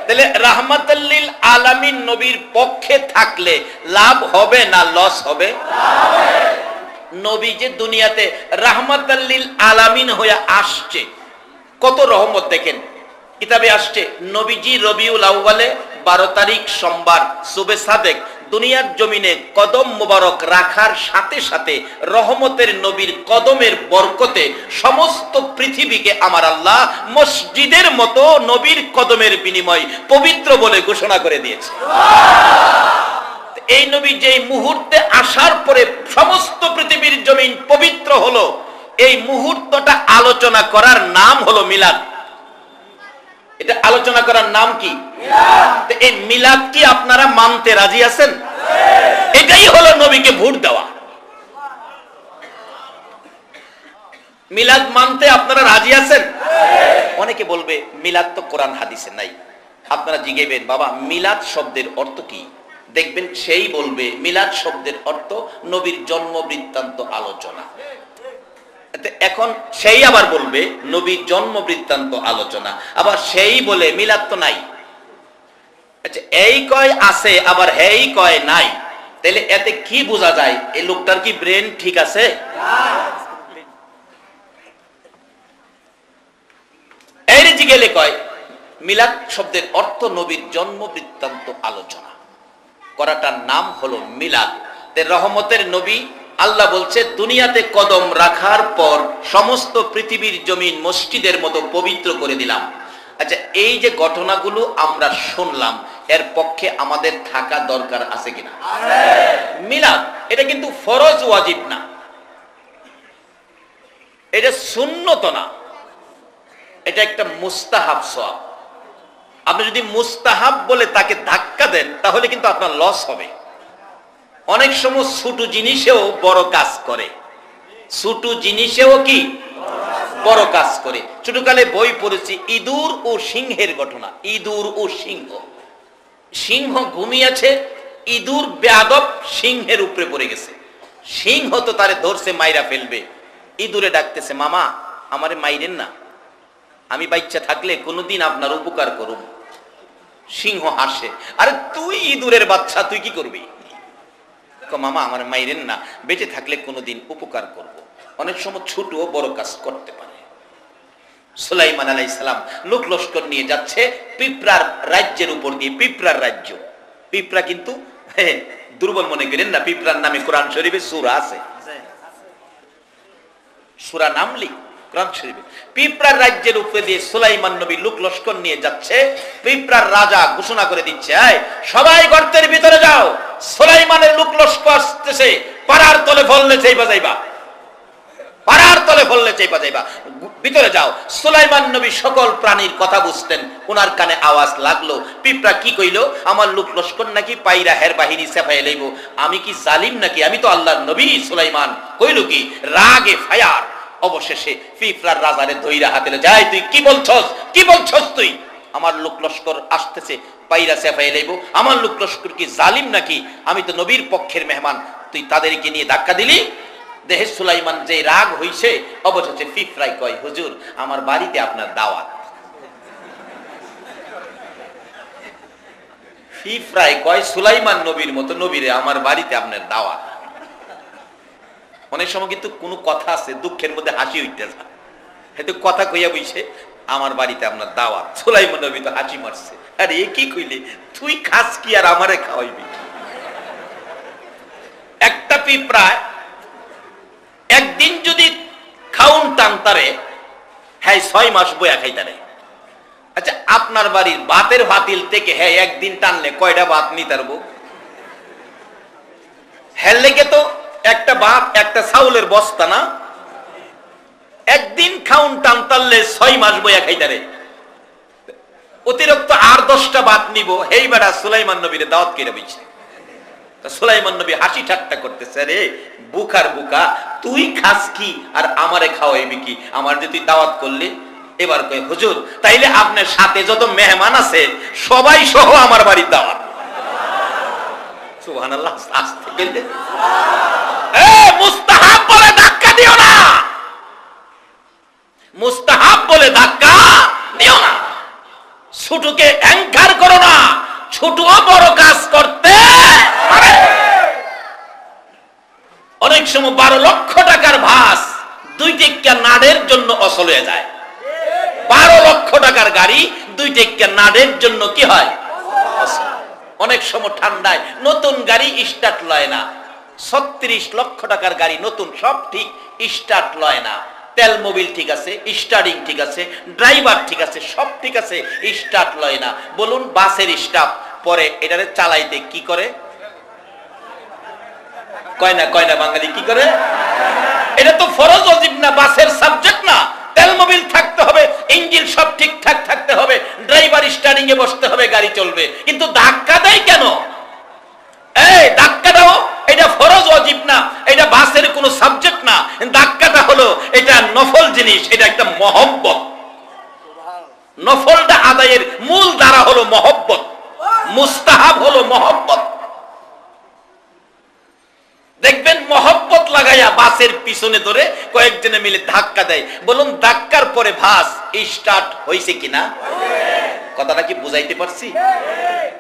তাহলে রাহমাতাল লিল আলামিন নবীর পক্ষে থাকলে লাভ হবে না লস হবে? নবী যে দুনিয়াতে রাহমাতাল লিল আলামিন হয়ে আসছে, কত রহমত দেখেন। কিতাবে আসছে নবীজি রবিউল আউয়ালে 12 তারিখ সোমবার সুবে সাদেক দুনিয়ার জমিনে কদম মোবারক রাখার সাথে সাথে রহমতের নবীর কদমের বরকতে সমস্ত পৃথিবীকে আমার আল্লাহ মসজিদের মতো নবীর কদমের বিনিময় পবিত্র বলে ঘোষণা করে দিয়েছে। এই নবী যেই মুহূর্তে আসার পরে সমস্ত পৃথিবীর জমিন পবিত্র হলো, এই মুহূর্তটা আলোচনা করার নাম হলো মিলাদ। এটা আলোচনা করার নাম কি? এই মিলাদ কি আপনারা মানতে রাজি আছেন? এটাই হলো নবীকে ভোট দেওয়া। মিলাদ মানতে আপনারা রাজি আছেন? অনেকে বলবে মিলাদ তো কোরআন হাদিসে নাই। আপনারা জিজ্ঞেবেন বাবা মিলাদ শব্দের অর্থ কি? দেখবেন সেই বলবে মিলাদ শব্দের অর্থ নবীর জন্ম বৃত্তান্ত আলোচনা। এখন সেই আবার বলবে নবীর জন্ম বৃত্তান্ত আলোচনা, আবার সেই বলে মিলাদ তো নাই। আচ্ছা, এই কয় আছে আবার হেই কয় নাই, তাহলে এতে কি বোঝা যায়? এই লোকটার কি ব্রেন ঠিক আছে? এই জিগেলে কয় মিলাদ শব্দের অর্থ নবীর জন্ম বৃত্তান্ত আলোচনা করাটার নাম হলো মিলাদ। রহমতের নবী আল্লাহ বলছে দুনিয়াতে কদম রাখার পর সমস্ত পৃথিবীর জমিন মসজিদের মতো পবিত্র করে দিলাম। আচ্ছা, এই যে ঘটনাগুলো আমরা শুনলাম, এর পক্ষে আমাদের থাকা দরকার আছে কিনা? মিলাদ এটা কিন্তু ফরজ ওয়াজিব না, এটা সুন্নত না, এটা একটা মুস্তাহাব সওয়াব। আপনি যদি মুস্তাহাব বলে তাকে ধাক্কা দেন তাহলে কিন্তু আপনার লস হবে। অনেক সময় ছোট জিনিসেও বড় কাজ করে, ছোট জিনিসেও কি বড় কাজ করে। ছোটকালে বই পড়েছি ইঁদুর ও সিংহের ঘটনা। ইঁদুর ও সিংহ, সিংহ ঘুমিয়েছে, ইঁদুর বেয়াদব সিংহের উপরে পড়ে গেছে। সিংহ তো তারে ধরছে মাইরা ফেলবে, ইঁদুরে ডাকতেছে মামা আমারে মাইরেন না, আমি বাচ্চা থাকলে কোনোদিন আপনার উপকার করুম। সিংহ হাসে, আরে তুই ইঁদুরের বাচ্চা, তুই কি করবি? মামা আমার মাইরেন না, বেঁচে থাকলে কোনোদিন উপকার করব। অনেক সময় ছোট ও বড় কাজ করতে পারে। সুলাইমান আলাইহিস সালাম লোক লস্কর নিয়ে যাচ্ছে পিঁপড়ার রাজ্যের উপর দিয়ে। পিঁপড়ার রাজ্য, পিঁপড়া কিন্তু দুর্বল মনে করেন না, পিঁপড়ার নামে কোরআন শরীফে সূরা আছে, সূরা নামলি কোরআন শরীফে। পিঁপড়ার রাজ্যের উপরে দিয়ে সুলাইমান নবী লোক লস্কর নিয়ে যাচ্ছে। পিঁপড়ার রাজা ঘোষণা করে দিচ্ছে, সবাই গর্তের ভিতরে যাও, সুলাইমানের লোক লস্কর আসতেছে, পাড়ার তলে ফললে চাইবা যাইবা, পাড়ার তলে ফললে চাইবা যাইবা, ভিতরে যাও। সুলাইমান নবী সকল প্রাণীর কথা বুঝতেন, ওনার কানে আওয়াজ লাগলো। পিঁপড়া কি কইলো? আমার লোক লস্কর নাকি পাইরা হের বাহিনী সেফাই লইব, আমি কি জালিম নাকি? আমি তো আল্লাহর নবী। সুলাইমান কইল কি? রাগে ফায়ার। অবশেষে পিঁপড়ার রাজারে ধইরা হাতে যায়, তুই কি বলছস? কি বলছস তুই? আমার লোক লস্কর আসতেছে, পাইরা সেফাই লইব, আমার লোক লস্কর কি জালিম নাকি? আমি তো নবীর পক্ষের মেহমান, তুই তাদেরকে নিয়ে ধাক্কা দিলি। দেহে সুলাইমান যে রাগ হইছে, অবশেষে পিঁপড়াই কয় হুজুর আমার বাড়িতে আপনার দাওয়াত। পিঁপড়াই কয় সুলাইমান নবীর মতো নবীরে আমার বাড়িতে আপনার দাওয়াত। অনেক সময় কিন্তু কোনো কথা আছে দুঃখের মধ্যে হাসি উঠতে যায়, হয়তো কথা কইয়া বইছে আমার বাড়িতে আপনার দাওয়াত। সুলাইমান নবী তো হাসি মারছে, আরে এ কি কইলে? তুই খাস কি আর আমারে খাওয়াইবি? একটা পিঁপড়ায় একদিন যদি খাউন টানতারে, হ্যাঁ 6 মাস বয়া খাইতারে। আচ্ছা, আপনার বাড়ির ভাতের ভাতিল থেকে হ্যাঁ একদিন টানলে কয়টা ভাত নিতারবো? হ্যাঁ লেগে তো একটা ভাত একটা চাউলের বস্তা না, একদিন খাউন টানতারলে 6 মাস বয়া খাইতারে। অতিরিক্ত আর 10টা ভাত নিব, হেই বেড়া সুলাইমান নবীরে দাওয়াত করে বইছে। সুলাইমান নবী হাসি ঠাট্টা করতেছে, রে বুকার বুকা, তুই খাস কি আর আমারে খাওয়াইবি কি? আমার যে তুই দাওয়াত করলি। এবার কই হুজুর তাইলে আপনার সাথে যত মেহমান আছে সবাই সহ আমার বাড়ির দাওয়াত। সুবহানাল্লাহ। আস্তে গেলে মুস্তাহাব বলে ধাক্কা দিও না, মুস্তাহাব বলে ধাক্কা দিও না। ছোটকে অ্যাঙ্কার করো না, ছোট বড় কাজ করতে পারে। অনেক সময় 12 লক্ষ টাকার ভাস 2 টেক্কা নাড়ের জন্য অচল হয়ে যায়। 12 লক্ষ টাকার গাড়ি 2 টেক্কা নাড়ের জন্য কি হয়? অনেক সময় ঠান্ডায় নতুন গাড়ি স্টার্ট লয় না, 36 লক্ষ টাকার গাড়ি নতুন, সব ঠিক, স্টার্ট লয় না। তেল মোবিল ঠিক আছে, স্টার্টিং ঠিক আছে, ড্রাইভার ঠিক আছে, সব ঠিক আছে, স্টার্ট লয় না। বলুন বাসের স্টাফ পরে এটারে চালাইতে কি করে? কয় না বাঙালি কি করে? এটা তো ফরজ ওয়াজিব না, বাসের সাবজেক্ট না। তেল মোবিল থাকতে হবে, ইঞ্জিন সব ঠিকঠাক থাকতে হবে, ড্রাইভার স্টার্টিং এ বসতে হবে, গাড়ি চলবে। কিন্তু ধাক্কা দেয় কেন? এই ধাক্কা দাও, এটা ফরজ ওয়াজিব না, এটা বাসের কোনো সাবজেক্ট না। ধাক্কাটা হলো এটা নফল জিনিস, এটা একটা মহব্বত। নফলটা আদায়ের মূল ধারা হলো মহব্বত, মুস্তাহাব হলো মহব্বত। দেখবেন মহব্বত লাগাইয়া বাসের পিছনে ধরে কয়েকজনে মিলে ধাক্কা দেয়। বলুন ধাক্কার পরে বাস স্টার্ট হইছে কিনা? কথাটা কি বুঝাইতে পারছি?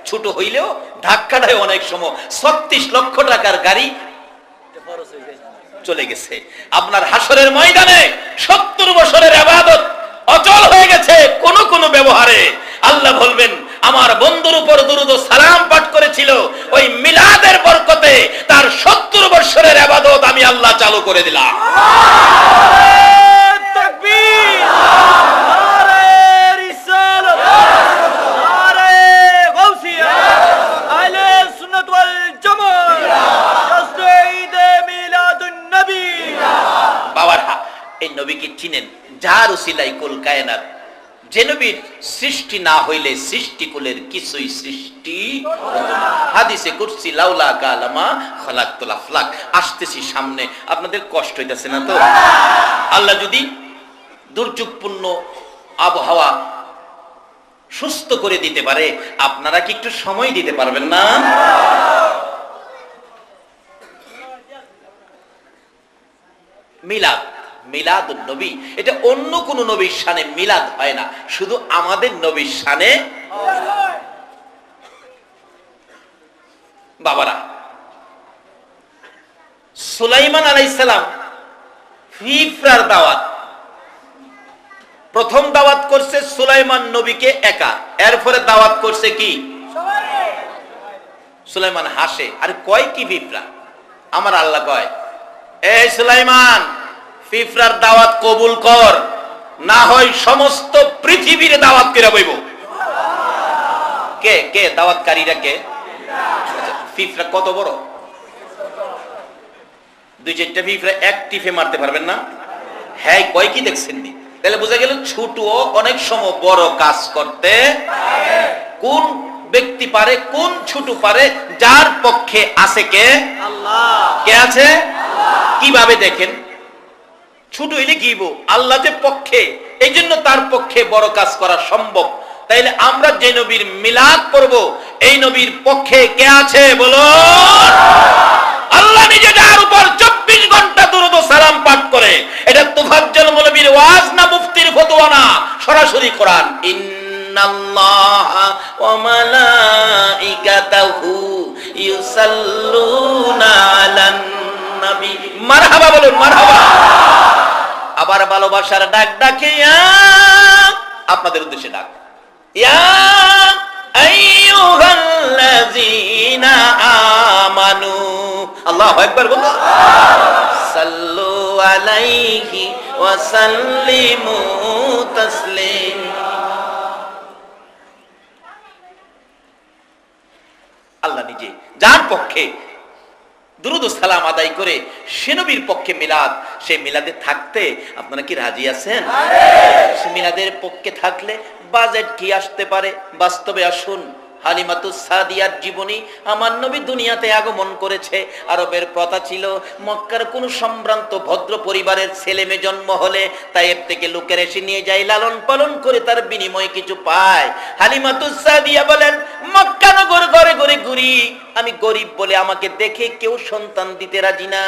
ছোট হইলেও ধাক্কাটাই অনেক সময় 36 লক্ষ টাকার গাড়ি চলে গেছে। আপনার হাসরের ময়দানে 70 বছরের ইবাদত অচল হয়ে গেছে কোন কোন ব্যবহারে। আল্লাহ বলবেন আমার বন্ধুর উপর দুরূদ ও সালাম পাঠ করেছিল, ওই মিলাদের বরকতে তার 70 বছরের ইবাদত আমি আল্লাহ চালু করে দিলাম। তাকবীর, নারে রিসালাত, নারে গাউসিয়া, আহলে সুন্নাত ওয়াল জামাত, ঈদে মিলাদুন নবী। বাবারা এই নবীকে চিনেন যার উসিলায় কুল কায়নাত। যে নবীর সৃষ্টি না হইলে সৃষ্টিকুলের কিছুই সৃষ্টি হাদিসে কুরসি লাউলা কালামা খালাকতুল আফলাক। আসতেছি সামনে, আপনাদের কষ্ট হইতাছে না তো? আল্লাহ যদি দুর্যোগপূর্ণ আবহাওয়া সুস্থ করে দিতে পারে, আপনারা কি একটু সময় দিতে পারবেন না? মিলাদ, মিলাদুন নবী, এটা অন্য কোন নবীর শানে মিলাদ হয় না, শুধু আমাদের নবীর শানে। বাবারা সুলাইমান আলাইহিস সালাম ফিফরার দাওয়াত, প্রথম দাওয়াত করছে সুলাইমান নবীকে একা, এরপরে দাওয়াত করছে কি? সুলাইমান হাসে, আরে কয় কি ফিফরা? আমার আল্লাহ কয় এই সুলাইমান ফিফরার দাওয়াত কবুল কর, না হয় সমস্ত পৃথিবীর দাওয়াত করে বইব। কে কে দাওয়াতকারীরা কে? ফিফরা কত বড়? 2-4টা ফিফরা এক টিফে মারতে পারবেন না? হ্যাঁ কয় কি দেখছেন নি? তাহলে বোঝা গেল ছোট অনেক সময় বড় কাজ করতে। কোন ব্যক্তি পারে, কোন ছোট পারে? যার পক্ষে আছে কে? আল্লাহ। কে আছে? কিভাবে দেখেন? ছোট হইলে কি আল্লাহ যে পক্ষে, এই জন্য তার পক্ষে বড় কাজ করা সম্ভব। তাইলে আমরা যে নবীর মিলাদ করব, এই নবীর পক্ষে কে আছে বলো? আল্লাহ নিজে যার উপর 24 ঘন্টা দুরূদ ও সালাম পাঠ করে। এটা তুফাজ্জল মৌলবীর ওয়াজ না মুফতির ফতোয়া না, সরাসরি কোরআন। ইন্নাল্লাহা ওয়া মালাইকাতাহু ইউসাল্লুনা আলান নবী। মারহাবা বলুন, মারহাবা। আবার ভালোবাসার ডাক ডাকে, আপনাদের উদ্দেশ্যে ডাক, ইয়া আইয়ুহাল্লাযীনা আমানু, আল্লাহু আকবার বলো, সাল্লু আলাইহি ওয়া সাল্লিমু তাসলিমা। আল্লাহ নিজে যার পক্ষে দুরূদ ও সালাম আদায় করে সে নবীর পক্ষে মিলাদ, সেই মিলাদে থাকতে আপনারা কি রাজি আছেন? সে মিলাদের পক্ষে থাকলে বাজেট কি আসতে পারে? বাস্তবে আসুন, হালিমাতুস সাদিয়ার জীবনী। আমার নবী দুনিয়াতে আগমন করেছে। আরবের প্রথা ছিল মক্কার কোন সম্ভ্রান্ত ভদ্র পরিবারের ছেলে মেয়ে জন্ম হলে তায়েব থেকে লোকের এসে নিয়ে যায়, লালন পালন করে তার বিনিময়ে কিছু পায়। হালিমাতুস সাদিয়া বলেন মক্কা নগর ঘরে ঘরে ঘুরি, আমি গরিব বলে আমাকে দেখে কেউ সন্তান দিতে রাজি না।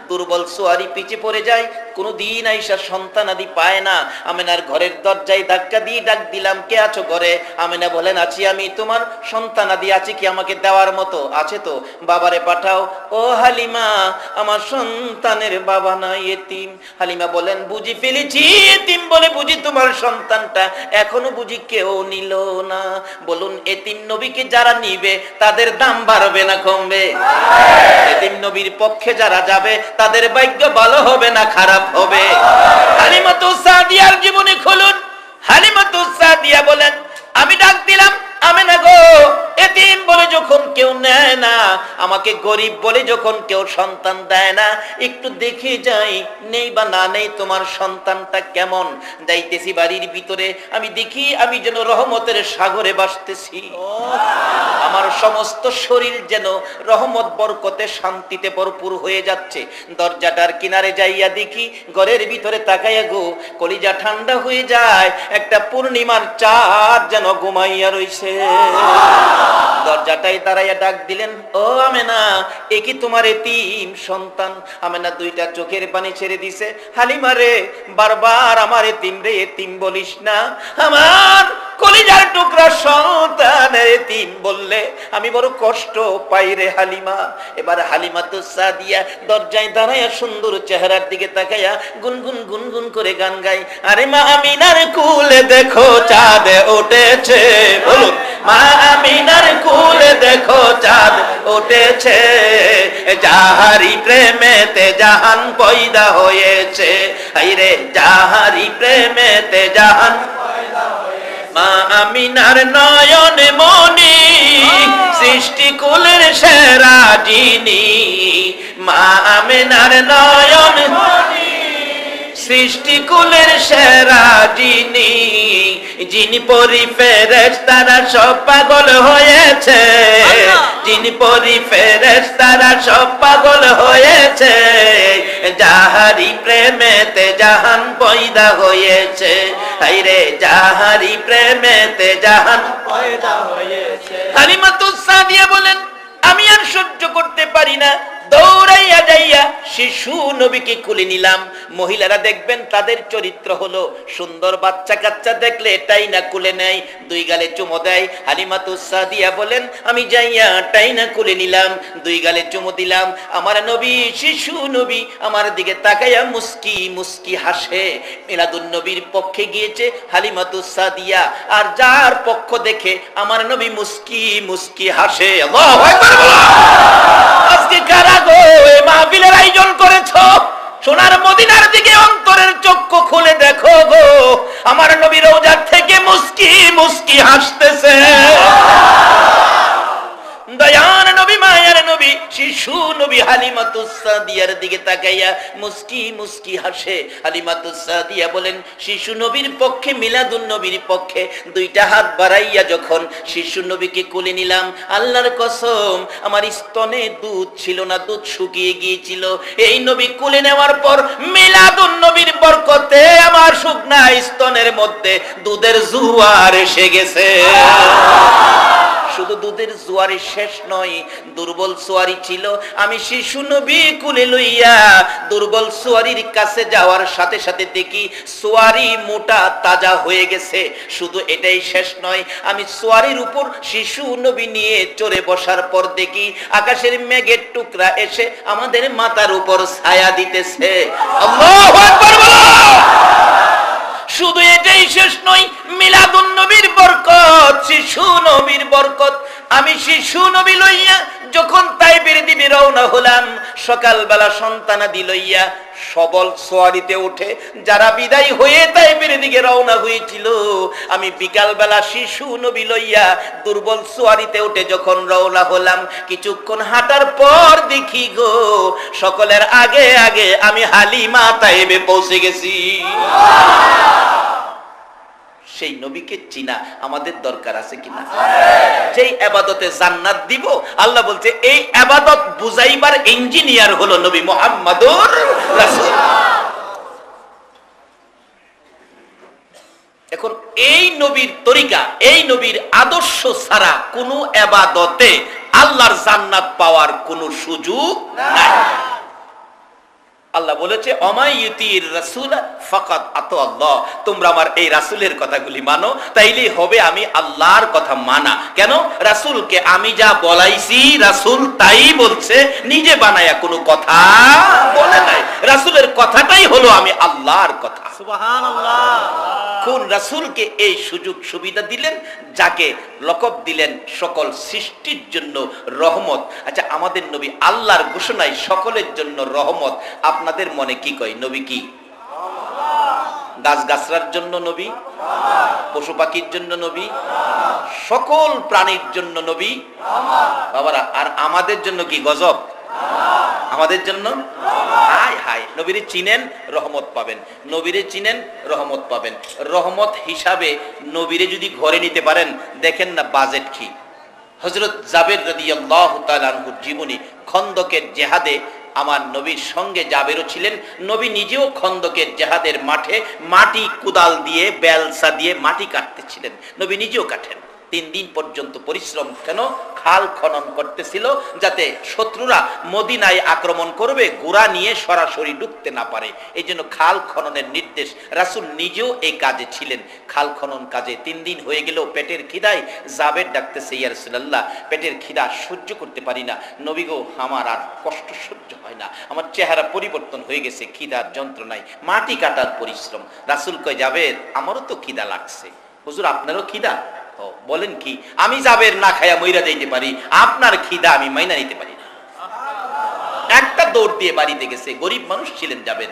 দুর্বল সোয়ারি পিছে পড়ে যায়, কোনোদিন আইসা সন্তান আদি পায় না। আমেনার ঘরের দরজায় ধাক্কা দিয়ে ডাক দিলাম, কে আছো ঘরে? আমেনা বলেন, আছি আমি। তোমার সন্তান আদি আছে কি আমাকে দেওয়ার মতো? আছে তো, বাবারে পাঠাও। ও হালিমা, আমার সন্তানের বাবা নাই, এতিম। হালিমা বলেন, বুঝি ফেলেছি, এতিম বলে বুঝি তোমার সন্তানটা এখনো বুঝি কেউ নিল না। বলুন, এতিম নবীকে যারা নিবে তাদের দাম বাড়বে না কমবে? এতিম নবীর পক্ষে যারা যাবে তাদের ভাগ্য ভালো হবে না খারাপ হবে? হালিমাতুস সাদিয়ার জীবনে খুলুন। হালিমাতুস সাদিয়া বলেন, আমি ডাক দিলাম, আমেনা গো, এতিম বলে যখন কেউ নেয় না, আমাকে গরিব বলে যখন কেউ সন্তান দেয় না, একটু দেখে যাই নেই বা না নেই তোমার সন্তানটা কেমন। যাইতেছি বাড়ির ভিতরে, আমি দেখি আমি যেন রহমতের সাগরে ভাসতেছি। আমার সমস্ত শরীর যেন রহমত বরকতে শান্তিতে ভরপুর হয়ে যাচ্ছে। দরজাটার কিনারে যাইয়া দেখি, ঘরের ভিতরে তাকাইয়া গো, কলিজা ঠান্ডা হয়ে যায়। একটা পূর্ণিমার চাঁদ যেন ঘুমাইয়া রইছে। দরজাটাই দাঁড়াইয়া ডাক দিলেন, ও আমেনা, এ কি তোমার এতিম সন্তান? আমেনা দুইটা চোখের পানি ছেড়ে দিছে। হালিমা রে, বারবার আমার এতিম রে এতিম বলিস না, আমার কলিজার টুকরা সন্তানের এতিম বললে আমি বড় কষ্ট পাই রে হালিমা। এবার হালিমাতুস সাদিয়া দরজায় দাঁড়াইয়া সুন্দর চেহারার দিকে তাকাইয়া গুনগুন গুনগুন করে গান গায়, আরে মা আমিনার কুলে দেখো চাঁদ উঠেছে। বলুন, মা আমিনার কুলে দেখো চাঁদ উঠেছে, যাহারি প্রেমেতে জাহান পয়দা হয়েছে। আইরে যাহারি প্রেমেতে জাহান, মা আমিনার নয়ন মনি সৃষ্টি কুলের সেরা যিনি। মা আমিনার নয়ন মনি সৃষ্টি কুলের সেরা যিনি, যিনি পরি ফেরেশতারা সব পাগল হয়েছে, যিনি পরি ফেরেশতারা সব পাগল হয়েছে, যাহারি প্রেমেতে জাহান পয়দা হয়েছে। হায়রে যাহারি প্রেমেতে জাহান পয়দা হয়েছে। হালিমাতুস সাদিয়া বলেন, আমি আর সহ্য করতে পারি না, দৌড়াইয়া যাইয়া শিশু নবীকে কুলে নিলাম। মহিলারা দেখবেন তাদের চরিত্র হলো সুন্দর, বাচ্চা কাচ্চা দেখলে এটাই না কুলে নেয়, দুই গালে চুমো দেয়। হালিমাতুস সাদিয়া বলেন, আমি যাইয়া টাই না কুলে নিলাম, দুই গালে চুমো দিলাম। আমার নবী, শিশু নবী আমার দিকে তাকাইয়া মুস্কি মুস্কি হাসে। মিলাদুন নবীর পক্ষে গিয়েছে হালিমাতুস সাদিয়া, আর যার পক্ষ দেখে আমার নবী মুস্কি মুস্কি হাসে। আল্লাহু আকবার। আজকে কারা গো এই মাহফিলের আয়োজন করেছো? সোনার মদিনার দিকে অন্তরের চক্ষু খুলে দেখো গো, আমার নবী রওজা থেকে মুস্কি মুস্কি হাসতেছে। দয়ার নবী, মায়ার নবী, শিশু নবী হালিমাতুস সাদিয়ার দিকে তাকাইয়া মুস্কি মুস্কি হাসে। হালিমাতুস সাদিয়া বলেন, শিশু নবীর পক্ষে, মিলাদুন নবীর পক্ষে দুইটা হাত বাড়াইয়া যখন শিশু নবীকে কোলে নিলাম, আল্লাহর কসম আমার স্তনে দুধ ছিল না, দুধ শুকিয়ে গিয়েছিল। এই নবী কোলে নেওয়ার পর মিলাদুন নবীর বরকতে আমার শুকনা স্তনের মধ্যে দুধের জোয়ার এসে গেছে। শুধু দুধের জোয়ারি শেষ নয়, দুর্বল সোয়ারি ছিল। আমি শিশু নবী কুলে লইয়া দুর্বল সোয়ারির কাছে যাওয়ার সাথে সাথে দেখি সোয়ারি মোটা তাজা হয়ে গেছে। শুধু এটাই শেষ নয়, আমি সোয়ারির উপর শিশু নবী নিয়ে চড়ে বসার পর দেখি আকাশের মেঘের টুকরা এসে আমাদের মাথার উপর ছায়া দিতেছে। আল্লাহু আকবার। শুধু এটাই শেষ নয়, মিলাদুন নবীর বরকত, শিশু নবীর বরকত। আমি শিশু নবী লইয়া যখন তাইফের দিকে রওনা হলাম, সকালবেলা সন্তানাদি লইয়া সবল সোয়ারিতে উঠে যারা বিদায় হয়ে তাইফের দিকে রওনা হয়েছিল, আমি বিকালবেলা শিশু নবী লইয়া দুর্বল সোয়ারিতে উঠে যখন রওনা হলাম, কিছুক্ষণ হাঁটার পর দেখি গো সকলের আগে আগে আমি হালিমা তাইফে পৌঁছে গেছি। সেই নবীকে চিনা আমাদের দরকার আছে কিনা? যেই ইবাদতে জান্নাত দিব, আল্লাহ বলছে এই ইবাদত বুঝাইবার ইঞ্জিনিয়ার হলো নবী মুহাম্মদুর রাসূল। এখন এই নবীর তরিকা, এই নবীর আদর্শ ছাড়া কোনো ইবাদতে আল্লাহর জান্নাত পাওয়ার কোনো সুযোগ নাই। আল্লাহ বলেছে অমাইয়ুতির রাসূল ফাকাদ আতাআল্লাহ, তোমরা আমার এই রাসূলের কথাগুলি মানো, তাইলেই হবে আমি আল্লাহর কথা মানা। কেন? রাসূলকে আমি যা বলাইছি রাসূল তাই বলছে, নিজে বানায়া কোনো কথা বলে নাই। রাসূলের কথাটাই হলো আমি আল্লাহর কথা। সুবহানাল্লাহ। কোন রাসূলকে এই সুযোগ সুবিধা দিলেন? যাকে লকব দিলেন সকল সৃষ্টির জন্য রহমত। আচ্ছা, আমাদের নবী আল্লাহর ঘোষণায় সকলের জন্য রহমত। আপনাদের মনে কি কয় নবী কি? গাছগাছরার জন্য নবী, পশু পাখির জন্য নবী, সকল প্রাণীর জন্য নবী বাবারা। আর আমাদের জন্য কি গজব? আমাদের জন্য হায় হায়। নবীরে চিনেন রহমত পাবেন, নবীরে চিনেন রহমত পাবেন। রহমত হিসাবে নবীরে যদি ঘরে নিতে পারেন, দেখেন না বাজেট কি। হযরত জাবের রাদিয়াল্লাহু তাআলা আনহুর জীবনী, খন্দকের জিহাদে আমার নবীর সঙ্গে জাবেরও ছিলেন। নবী নিজেও খন্দকের জিহাদের মাঠে মাটি কুদাল দিয়ে বেলসা দিয়ে মাটি কাটতেছিলেন, নবী নিজেও কাটেন। 3 দিন পর্যন্ত পরিশ্রম। কেন? খাল খনন করতেছিল, যাতে শত্রুরা মদিনায় আক্রমণ করবে গোরা নিয়ে সরাসরি ঢুকতে না পারে। এই জন্য খাল খননের নির্দেশ। রাসূল নিজেও এই কাজে ছিলেন, খাল খনন কাজে। 3 দিন হয়ে গেলেও পেটের খিদায় জাবের ডাকতেছে, ইয়া রাসূলুল্লাহ, পেটের খিদা সহ্য করতে পারি না, নবী গো, আমার আর কষ্ট সহ্য হয় না, আমার চেহারা পরিবর্তন হয়ে গেছে খিদার যন্ত্রণায়, মাটি কাটার পরিশ্রম। রাসূল কয়, জাবের, আমারও তো খিদা লাগছে। হুজুর, আপনারও খিদা? বলেন কি? আমি জাবের না খায়া মইরা যাইতে পারি, আপনার খিদা আমি মাইনা নিতে পারি না। একটা দৌড় দিয়ে বাড়িতে গেছে। গরিব মানুষ ছিলেন জাবের।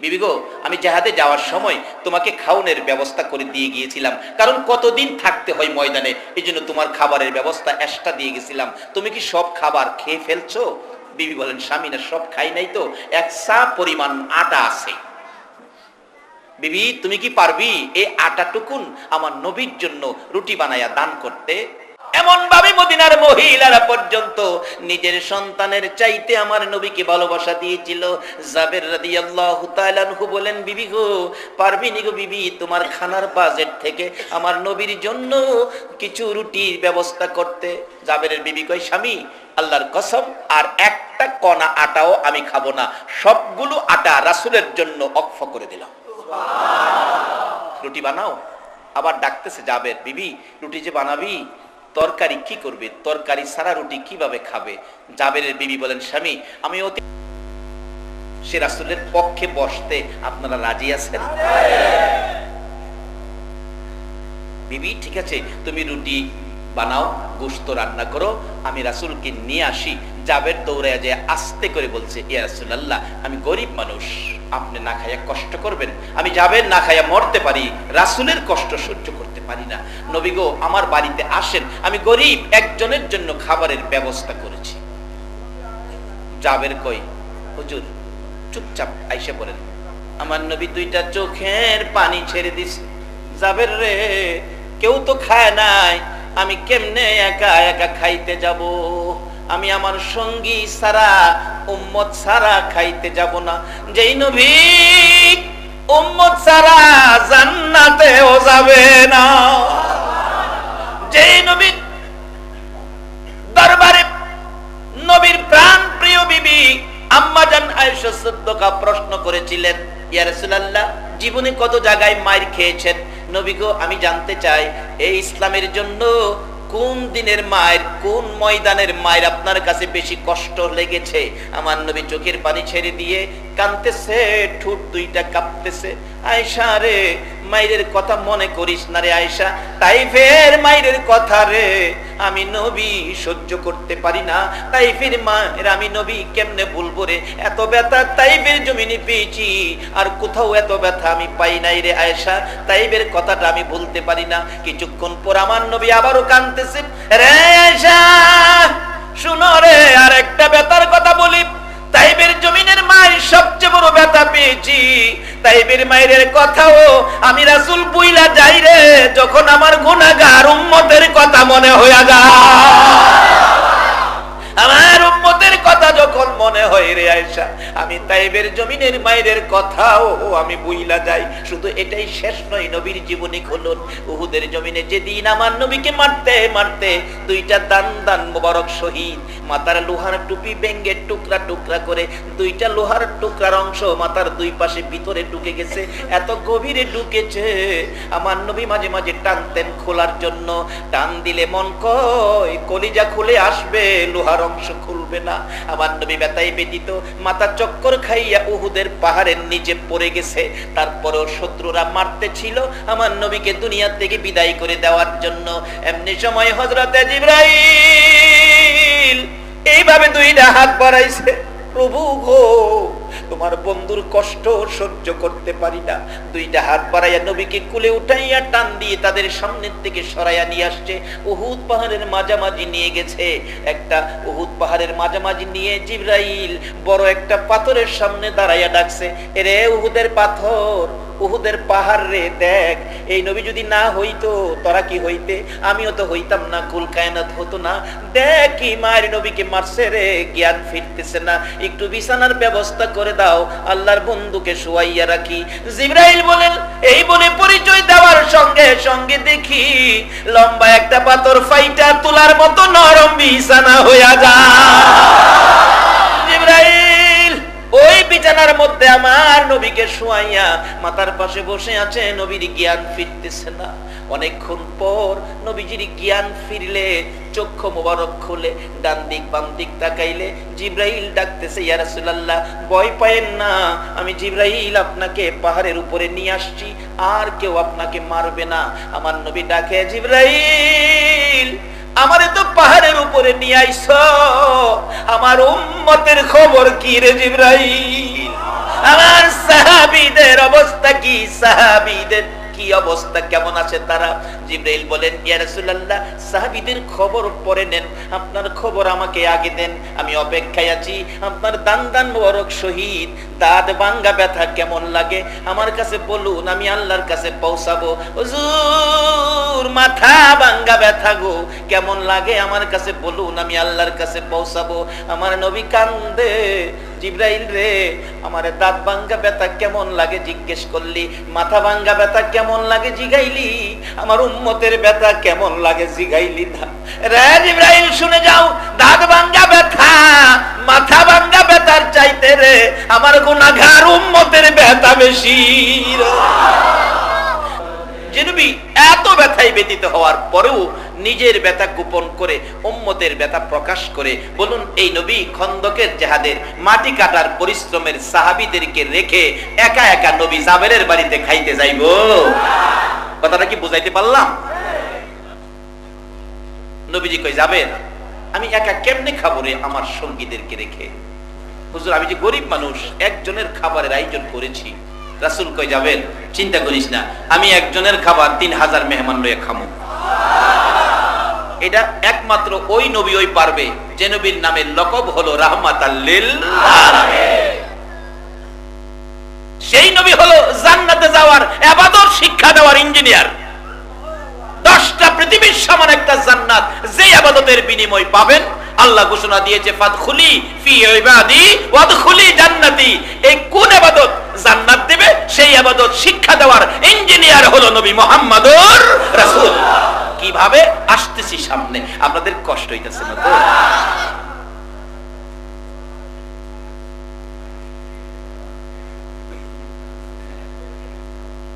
বিবি গো, আমি জিহাদে যাওয়ার সময় তোমাকে খাওনের ব্যবস্থা করে দিয়ে গিয়েছিলাম, কারণ কতদিন থাকতে হয় ময়দানে, এই জন্য তোমার খাবারের ব্যবস্থা এক্সট্রা দিয়ে গেছিলাম। তুমি কি সব খাবার খেয়ে ফেলছো? বিবি বলেন, স্বামী, না সব খাই নাই তো, 1 সা পরিমাণ আটা আছে। বিবি, তুমি কি পারবি এই আটাটুকুন আমার নবীর জন্য রুটি বানায়া দান করতে? এমন ভাবে মদিনার মহিলারা পর্যন্ত নিজের সন্তানের চাইতে আমার নবীকে ভালোবাসা দিয়েছিল। জাবের রাদিয়াল্লাহু তাআলা আনহু বলেন, বিবি গো, পারবি নি গো বিবি, তোমার খানার বাজেট থেকে আমার নবীর জন্য কিছু রুটির ব্যবস্থা করতে? জাবেরের বিবি কয়, স্বামী, আল্লাহর কসম, আর একটা কণা আটাও আমি খাবো না, সবগুলো আটা রাসূলের জন্য ওয়াকফ করে দিলাম। রুটি বানাও। আবার ডাকতেছে জাবের, বিবি, রুটি যে বানাবি, তরকারি কি করবে? তরকারি ছাড়া রুটি কিভাবে খাবে? জাবেরের বিবি বলেন, স্বামী, আমি অতি সে রাসূলের পক্ষে বসতে আপনারা রাজি আছেন? বিবি, ঠিক আছে, তুমি রুটি বানাও, গোশত রান্না করো, আমি রাসূলকে নিয়ে আসি। জাবের দৌড়ে যায় আস্তে করে বলছে, ইয়া রাসূলুল্লাহ, আমি গরিব মানুষ, আপনি না খাইয়া কষ্ট করবেন, আমি জাবের না খাইয়া মরতে পারি, রাসূলের কষ্ট সহ্য করতে পারি না। নবী গো, আমার বাড়িতে আসেন, আমি গরিব একজনের জন্য খাবারের ব্যবস্থা করেছি। জাবের কই, হুজুর, চুপচাপ আইসা পড়েন। আমার নবী 2টা চোখের পানি ছেড়ে দিছে। জাবের রে, কেউ তো খায় নাই, আমি কেমনে একা একা খাইতে যাব? আমি আমার সঙ্গী ছাড়া, উম্মত ছাড়া খাইতে যাব না। যেই নবী উম্মত ছাড়া জান্নাতেও যাবে না, যেই নবী দরবারে নবীর প্রাণ প্রিয় বিবি আম্মা জান আয়েশা সিদ্দিকা প্রশ্ন করেছিলেন, ইয়া রাসূলুল্লাহ, জীবনে কত জায়গায় মাইর খেয়েছেন? নবী গো, আমি জানতে চাই এই ইসলামের জন্য কোন দিনের মায়ের, কোন ময়দানের মায়ের আপনার কাছে বেশি কষ্ট লেগেছে? আমার নবী চোখের পানি ছেড়ে দিয়ে কাঁদতেছে, ঠোঁট 2টা কাঁপতেছে। আয়েশা রে, মায়ের কথা মনে করিস না রে আয়েশা, তাইফের মায়ের কথা রে আমি নবী সহ্য করতে পারি না। তাইফের মায়ের আমি নবী কেমনে ভুলবো রে? এত ব্যথা তাইফের জমিনে পেয়েছি, আর কোথাও এত ব্যথা আমি পাই নাই রে আয়েশা, তাইফের কথাটা আমি ভুলতে পারি না। কিছুক্ষণ পর আমার নবী আবারও কাঁদতেছেন, রে আয়েশা শুনো রে, আর একটা ব্যথার কথা বলি। তাইবের জমিনের মায়ের সবচেয়ে বড় ব্যথা পেয়েছি, তাইবের মায়ের কথাও আমি রাসূল বুইলা যাই রে, যখন আমার গুনাহগার উম্মতের কথা মনে হইয়া যায়। আমার উম্মতের কথা যখন মনে হয় রে আয়েশা, আমি তাইবের জমিনের মায়ের কথাও আমি বুইলা যাই। শুধু এটাই শেষ নয়, নবীর জীবনী খুলুন। উহুদের জমিনে যেদিন আমার নবীকে মারতে মারতে দুইটা দান দান মোবারক শহীদ, মাথার লোহার টুপি ভেঙ্গে টুকরা টুকরা করে দুইটা লোহার টুকরার অংশ মাথার দুই পাশে ভিতরে ঢুকে গেছে। এত গভীরে ঢুকেছে, আমার নবী মাঝে মাঝে টানতেন খোলার জন্য। টান দিলে মন কয় কলিজা খুলে আসবে, লোহার অংশ খুলবে না। আমার নবী ব্যথায় ব্যথিত, মাথা চক্কর খাইয়া উহুদের পাহাড়ের নিচে পড়ে গেছে। তারপরেও শত্রুরা মারতে ছিল আমার নবীকে দুনিয়া থেকে বিদায় করে দেওয়ার জন্য। এমনি সময় হযরতে জিবরাইল এইভাবে দুইটা হাত বাড়াইছে, প্রভু গো তোমার বন্ধুর কষ্ট সহ্য করতে পারি না। দুইটা হাত বাড়াইয়া নবীকে কুলে উঠাইয়া টান দিয়ে তাদের সামনের থেকে সরাইয়া নিয়ে আসছে, উহুদ পাহাড়ের মাঝামাঝি নিয়ে গেছে। একটা উহুদ পাহাড়ের মাঝামাঝি নিয়ে জিবরাইল বড় একটা পাথরের সামনে দাঁড়াইয়া ডাকছে, এরে উহুদের পাথর, উহুদের পাহাড় রে, দেখ এই নবী যদি না হইতো তোরা কি হইতে? আমিও তো হইতাম না, কুল কায়নাত হতো না। দেখ কি মায়ের নবীকে মারছে রে, জ্ঞান ফিরতেছে না, একটু বিছানার ব্যবস্থা করে দাও, আল্লাহর বন্ধুকে শুয়াইয়া রাখি। জিবরাইল বলেন, এই বলে পরিচয় দেওয়ার সঙ্গে সঙ্গে দেখি লম্বা একটা পাথর ফাইটা তুলার মতো নরম বিছানা হইয়া যায়। জিবরাইল ওই বিছানার মধ্যে আমার নবীকে শুয়াইয়া মাথার পাশে বসে আছে, নবীর জ্ঞান ফিরতেছে না। অনেকক্ষণ পর নবীজির জ্ঞান ফিরলে চক্ষু মোবারক খুলে ডান দিক বাম দিক তাকাইলে জিবরাইল ডাকতেছে, ইয়া রাসূলুল্লাহ ভয় পায়েন না, আমি জিবরাইল আপনাকে পাহাড়ের উপরে নিয়ে আসছি, আর কেউ আপনাকে মারবে না। আমার নবী ডাকে, জিবরাইল আমারে তো পাহাড়ের উপরে নিয়ে আইছো, আমার উম্মতের খবর কি রে জিবরাইল? আমার সাহাবীদের অবস্থা কি? সাহাবীদের কি অবস্থা, কেমন আছে তারা? জিবরাইল বলেন, ইয়া রাসূলুল্লাহ সাহাবীদের খবর পরে নেন, আপনার খবর আমাকে আগে দেন, আমি অপেক্ষায় আছি। আপনার দান দান মোবারক শহীদ, দাঁত ভাঙ্গা ব্যথা কেমন লাগে আমার কাছে বলুন, আমি আল্লাহর কাছে পৌঁছাবো। হুজুর মাথা ভাঙ্গা ব্যথা গো কেমন লাগে আমার কাছে বলুন, আমি আল্লাহর কাছে পৌঁছাবো। আমার নবী কান্দে, জিবরাইল রে আমার দাঁত ভাঙ্গা ব্যথা কেমন লাগে জিজ্ঞেস করলি, মাথা ভাঙ্গা ব্যথা কেমন লাগে জিগাইলি, আমার উম্মতের ব্যথা কেমন লাগে জিগাইলি না রে? জিবরাইল শুনে যাও, দাঁত ভাঙ্গা ব্যথা মাথা ভাঙ্গা ব্যথার চাইতে রে আমার গুনাহগার উম্মতের ব্যথা বেশি। যে নবী এত ব্যথায় ব্যতীত হওয়ার পরেও নিজের ব্যথা গোপন করে উম্মতের ব্যথা প্রকাশ করে, বলুন এই নবী খন্দকের জিহাদের মাটি কাটার পরিশ্রমের সাহাবীদেরকে রেখে একা একা নবী জাবেরের বাড়িতে খাইতে যাইব? কথাটা কি বুঝাইতে পারলাম? নবীজি কই, জাবের আমি একা কেমনে খাবো রে আমার সঙ্গীদেরকে রেখে? হুজুর আমি যে গরিব মানুষ, একজনের খাবারের আয়োজন করেছি। রাসূল কই, যাবেন চিন্তা করিস না, আমি একজনের খাবার 3000 মেহমান লইয়া খামু। এটা একমাত্র ওই নবী ওই পারবে যে নবীর নামে লকব হলো রাহমাতাল লিল আলামিন। সেই নবী হলো জান্নাতে যাওয়ার ইবাদত শিক্ষা দেওয়ার ইঞ্জিনিয়ার। 10টা পৃথিবীর সমান একটা জান্নাত যে ইবাদতের বিনিময় পাবেন, আল্লাহ ঘোষণা দিয়েছে ফাদখুলি ফি ইবাদি ওয়াদখুলি জান্নাতি। এই কোন ইবাদত জান্নাত দেবে, সেই ইবাদত শিক্ষা দেওয়ার ইঞ্জিনিয়ার হলো নবী মুহাম্মদুর রাসূল। কিভাবে আসতেছি সামনে, আপনাদের কষ্ট হইতেছে না তো?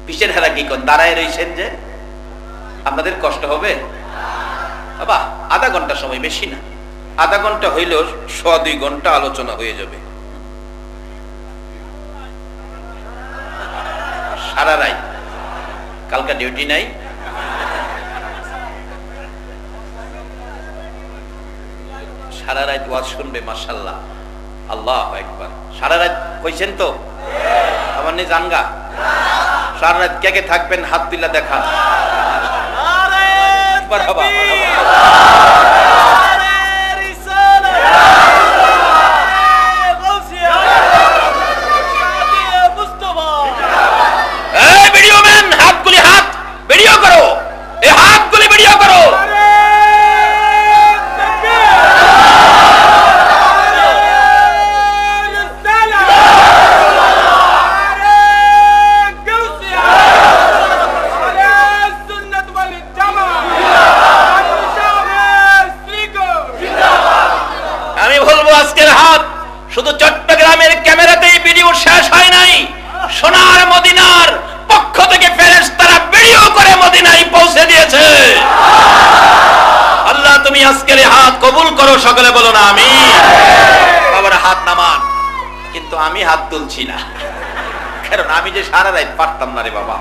পিছের হেরা কি কোন দাঁড়ায় রইছেন যে? আপনাদের কষ্ট হবে বাবা? আধা ঘন্টা সময়, বেশি না, আধা ঘন্টা হইলেও 1.5 ঘন্টা আলোচনা হয়ে যাবে। সারা রাত কালকা ডিউটি নাই, সারা রাত ওয়াজ শুনবে, মাশাআল্লাহ, আল্লাহু আকবার। সারা রাত কইছেন তো? আমার নে জানগা সারা রাত কে কে থাকবেন হাত তুলে দেখা। মারহাবা সকলে বলো না আমি। বাবারা হাত নামান, কিন্তু আমি হাত তুলছি না, কারণ আমি যে সারা রাত পারতাম না রে বাবা।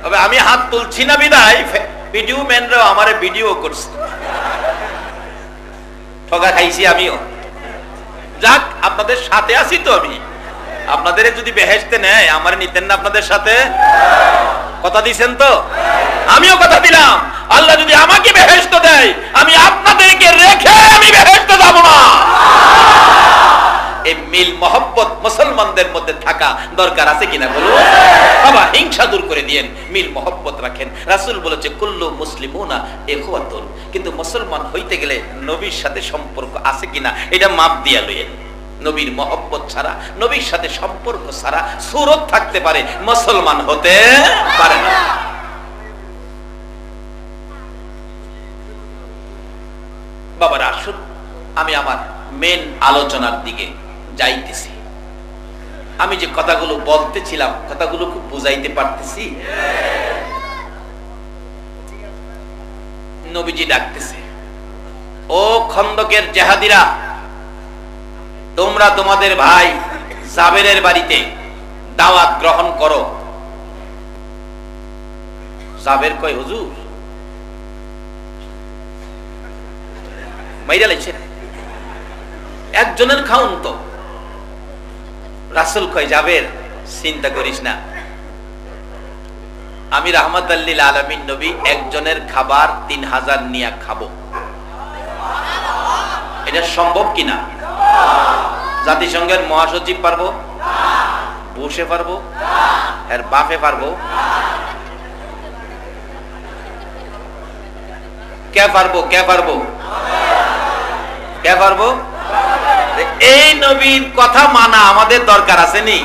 তবে আমি হাত তুলছি না বিদায় ভিডিও ম্যানরাও আমারে ভিডিও করছে, ঠগা খাইছি আমিও। যাক, আপনাদের সাথে আছি তো আমি। আপনাদের যদি বেহেশতে নেয় আমার নিতেন না আপনাদের সাথে? কথা দিছেন তো? আমিও কথা দিলাম, আল্লাহ যদি আমাকে বেহেশত দেয় আমি আপনাদেরকে রেখে আমি বেহেশতে যাব না। এই মিল মহব্বত মুসলমানদের মধ্যে থাকা দরকার আছে কিনা বলুন? বাবা হিংসা দূর করে দিয়েন, মিল মহব্বত রাখেন। রাসূল বলেছে কুল্লু মুসলিমুনা ইখওয়াতুন, কিন্তু মুসলমান হইতে গেলে নবীর সাথে সম্পর্ক আছে কিনা এটা মাপ দিয়া লইয়েন। নবীর মহব্বত ছাড়া, নবীর সাথে সম্পর্ক ছাড়া সুরত থাকতে পারে, মুসলমান হতে পারে না। বাবার আসুন আমি আমার মেন আলোচনার দিকে যাইতেছি। আমি যে কথাগুলো বলতেছিলাম কথাগুলো খুব বুঝাইতে পারতেছি? নবীজি ডাকতেছে, ও খন্দকের জেহাদিরা, তোমরা তোমাদের ভাই জাবেরের বাড়িতে দাওয়াত গ্রহণ করো। জাবের কয় হুজুর মাইরা লাইছেন, একজনের খাউন তো। রাসূল কয় জাবের চিন্তা করিস না, আমি রাহমাতাল লিল আলামিন নবী একজনের খাবার 3000 নিয়া খাবো। এটা সম্ভব কিনা? জাতিসংঘের মহাসচিব পারবো? বসে পারবো? এর বাপে পারবো? কে পারবো? কে পারবো? কে পারবো? এই নবীর কথা মানা আমাদের দরকার আছে নি?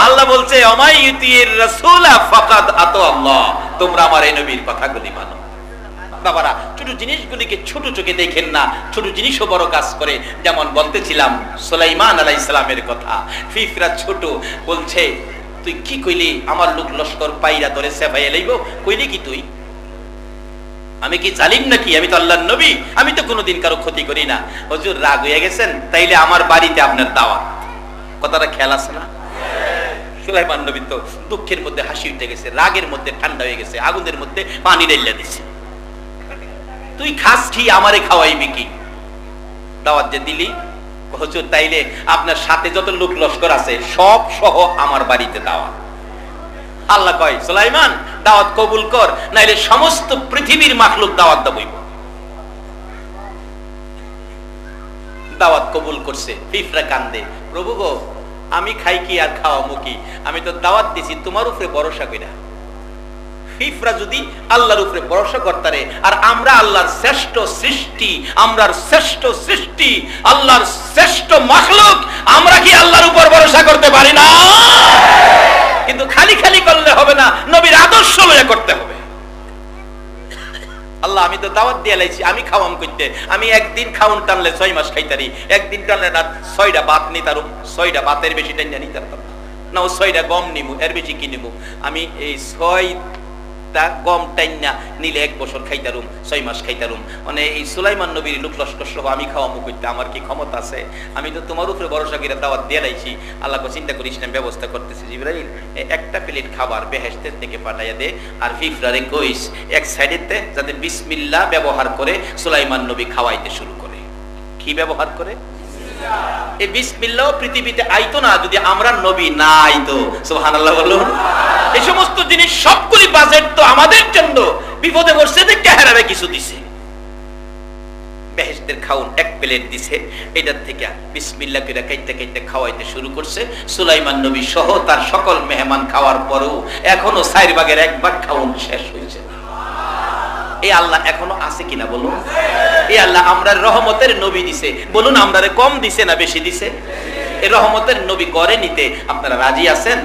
আল্লাহ বলছে ওমাই ইউতির রাসূলা ফাকাদ আতা আল্লাহ, তোমরা আমার এই নবীর কথাগুলি মানো। বাবারা ছোট জিনিসগুলিকে ছোট চোখে দেখেন না, ছোট জিনিসও বড় কাজ করে। যেমন বলতেছিলাম সুলাইমান আলাইহিস সালামের কথা, ফিফরা ছোট, বলছে তুই কি কইলি আমার লোক লস্কর পাইরা ধরে সেফাইয়া লইব, কইলি কি তুই? আমি কি জালিম নাকি? আমি তো আল্লাহর নবী, আমি তো কোনোদিন কারো ক্ষতি করি না। হুজুর রাগ হয়ে গেছেন, তাইলে আমার বাড়িতে আপনার দাওয়াত। কথাটা খেয়াল আছে না? সুলাইমান নবী তো দুঃখের মধ্যে হাসি উঠে গেছে, রাগের মধ্যে ঠান্ডা হয়ে গেছে, আগুনের মধ্যে পানি ঢেলে দিছে। তুই খাস কি, আমারে খাওয়াইবি কি? দাওয়াত যে দিলি, হুজুর তাইলে আপনার সাথে যত লোক লস্কর আছে সব সহ আমার বাড়িতে দাওয়াত। আল্লাহ কয় সুলাইমান দাওয়াত কবুল কর, নাইলে সমস্ত পৃথিবীর মাখলুক দাওয়াত দেবইব। দাওয়াত কবুল করছে। ফিফরা কান্দে, প্রভু গো আমি খাই কি আর খাওয়ামু কি? আমি তো দাওয়াত দিছি তোমার উপরে ভরসা কইরা। ফিফরা যদি আল্লাহর উপরে ভরসা করতারে, আর আমরা আল্লাহর শ্রেষ্ঠ সৃষ্টি, আমরার শ্রেষ্ঠ সৃষ্টি, আল্লাহর শ্রেষ্ঠ মাখলুক, আমরা কি আল্লাহর উপর ভরসা করতে পারি না? কিন্তু খালি খালি করলে হবে না, নবীর আদর্শ লয়ে করতে হবে। আল্লাহ আমি তো দাওয়াত দিয়ে লাইছি, আমি খাওয়াম করতে, আমি একদিন খাওন টানলে 6 মাস খাইতারি, একদিন টানলে না 6টা ভাত নিতারুম, 6টা ভাতের বেশি টাইনা নিতে পারতাম না, ও 6টা গম নিমু, এর বেশি কি নিমু? আমি এই 6টা গম টাইনা নিলে 1 বছর খাইতারুম, 6 মাস খাইতারুম। মানে এই সুলাইমান নবীর লোক লস্কর সহ আমি খাওয়ামু করতে আমার কি ক্ষমতা আছে? আমি তো তোমার উপরে ভরসা করে দাওয়াত দিয়ে লাইছি। আল্লাহ চিন্তা করিস না, ব্যবস্থা করতেছি। জিবরাইল একটা প্লেট খাবার বেহেশতের থেকে পাঠাইয়া দে, আর ফিফরারে কইস এক সাইডেতে যাতে বিসমিল্লাহ ব্যবহার করে সুলাইমান নবী খাওয়াইতে শুরু করে। কি ব্যবহার করে? এই বিসমিল্লাহ পৃথিবীতে আইতো না যদি আমরা নবী না আইতো। সুবহানাল্লাহ বলুন। এই সমস্ত জিনিস সবগুলি বাজেট তো আমাদের জন্য। বিপদে পড়ছে যে কেহারারে কিছু দিছে, বেহেশতের খাউন এক প্লেট দিছে, এটার থেকে বিসমিল্লাহ করে কাইতে কাইতে খাওয়াইতে শুরু করছে। সুলাইমান নবী সহ তার সকল মেহমান খাওয়ার পরেও এখনো 4 ভাগের 1 ভাগ খাউন শেষ হয়েছে। এই আল্লাহ এখনো আছে কিনা বলুন? এই আল্লাহ আমরার রহমতের নবী দিছে, বলুন আমরারে কম দিছে না বেশি দিছে? এই রহমতের নবী করে নিতে আপনারা রাজি আছেন?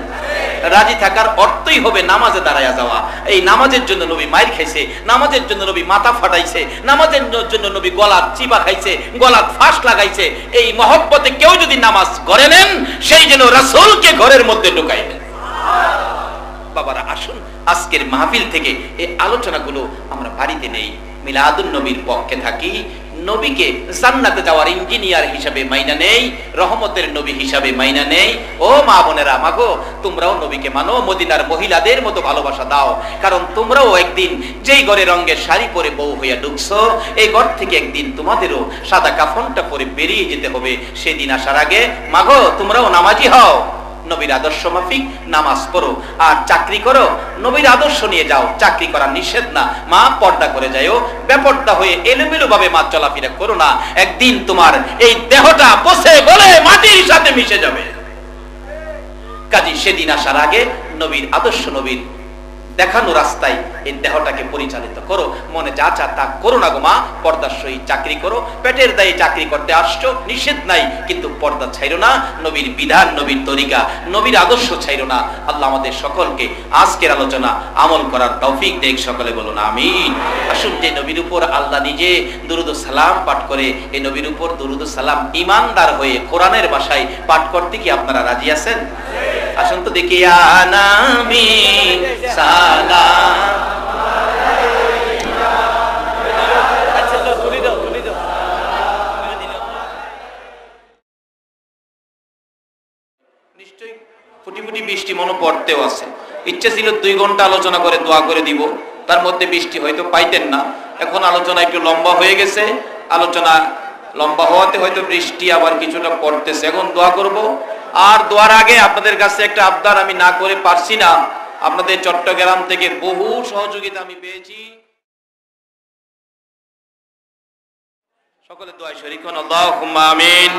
রাজি থাকার অর্থই হবে নামাজে দাঁড়ায়া যাওয়া। এই নামাজের জন্য নবী মাইর খাইছে, নামাজের জন্য নবী মাথা ফাটাইছে, নামাজের জন্য নবী গলার চিবা খাইছে, গলার ফাঁস লাগাইছে। এই মহব্বতে কেউ যদি নামাজ গড়ে নেন, সেই যেন রাসূলকে ঘরের মধ্যে ঢুকাইবেন। বাবারা আসুন আজকের মাহফিল থেকে এই আলোচনাগুলো আমরা বাড়িতে নেই, মিলাদুন নবীর পক্ষে থাকি, নবীকে জান্নাতে যাওয়ার ইঞ্জিনিয়ার হিসাবে মাইনা নেই, রহমতের নবী হিসাবে মাইনা নেই। ও মা বোনেরা, মাগো তোমরাও নবীকে মানো, মদিনার মহিলাদের মতো ভালোবাসা দাও, কারণ তোমরাও একদিন যেই ঘরে রঙের শাড়ি পরে বউ হইয়া ঢুকছো, এই ঘর থেকে একদিন তোমাদেরও সাদা কাফনটা পরে বেরিয়ে যেতে হবে। সেদিন আসার আগে মাগো তোমরাও নামাজি হও, নবীর আদর্শ মাফিক নামাজ পড়ো, আর চাকরি করো নবীর আদর্শ নিয়ে যাও। চাকরি করা নিষেধ না, মা পর্দা করে যাও, বেপর্দা হয়ে এলোমেলো ভাবে মা চলাফেরা করো না, একদিন তোমার এই দেহটা পচে গলে মাটির সাথে মিশে যাবে। কাজী সেদিন আসার আগে নবীর আদর্শ, নবীর দেখানো রাস্তায় এই দেহটাকে পরিচালিত করো। মনে যা চা তা করো না গো মা, পর্দার সহিত চাকরি করো। পেটের দায়ে চাকরি করতে আসছো, নিষেধ নাই, কিন্তু পর্দা ছাইরো না, নবীর বিধান, নবীর তরিকা, নবীর আদর্শ ছাইরো না। আল্লাহ আমাদের সকলকে আজকের আলোচনা আমল করার তৌফিক দেখ, সকলে বলুন আমিন। আসুন, যে নবীর উপর আল্লাহ নিজে দুরুদ ও সালাম পাঠ করে, এই নবীর উপর দুরুদ ও সালাম ইমানদার হয়ে কোরআনের ভাষায় পাঠ করতে কি আপনারা রাজি আছেন? আসুন তো দেখি, আনামি সালাম। নিশ্চয়ই ফুটি ফুটি বৃষ্টি মনে পড়তেও আছে। ইচ্ছে ছিল 2 ঘন্টা আলোচনা করে দোয়া করে দিব, তার মধ্যে বৃষ্টি হয়তো পাইতেন না। এখন আলোচনা একটু লম্বা হয়ে গেছে, আলোচনা লম্বা হওয়াতে হয়তো বৃষ্টি আবার কিছুটা পড়তেছে। এখন দোয়া করব, আর দোয়ার আগে আপনাদের কাছে একটা আবদার আমি না করে পারছি না। আপনাদের চট্টগ্রাম থেকে বহু সহযোগিতা আমি পেয়েছি, সকলে দোয়ায় শরীক হন। আল্লাহুম্মা আমিন।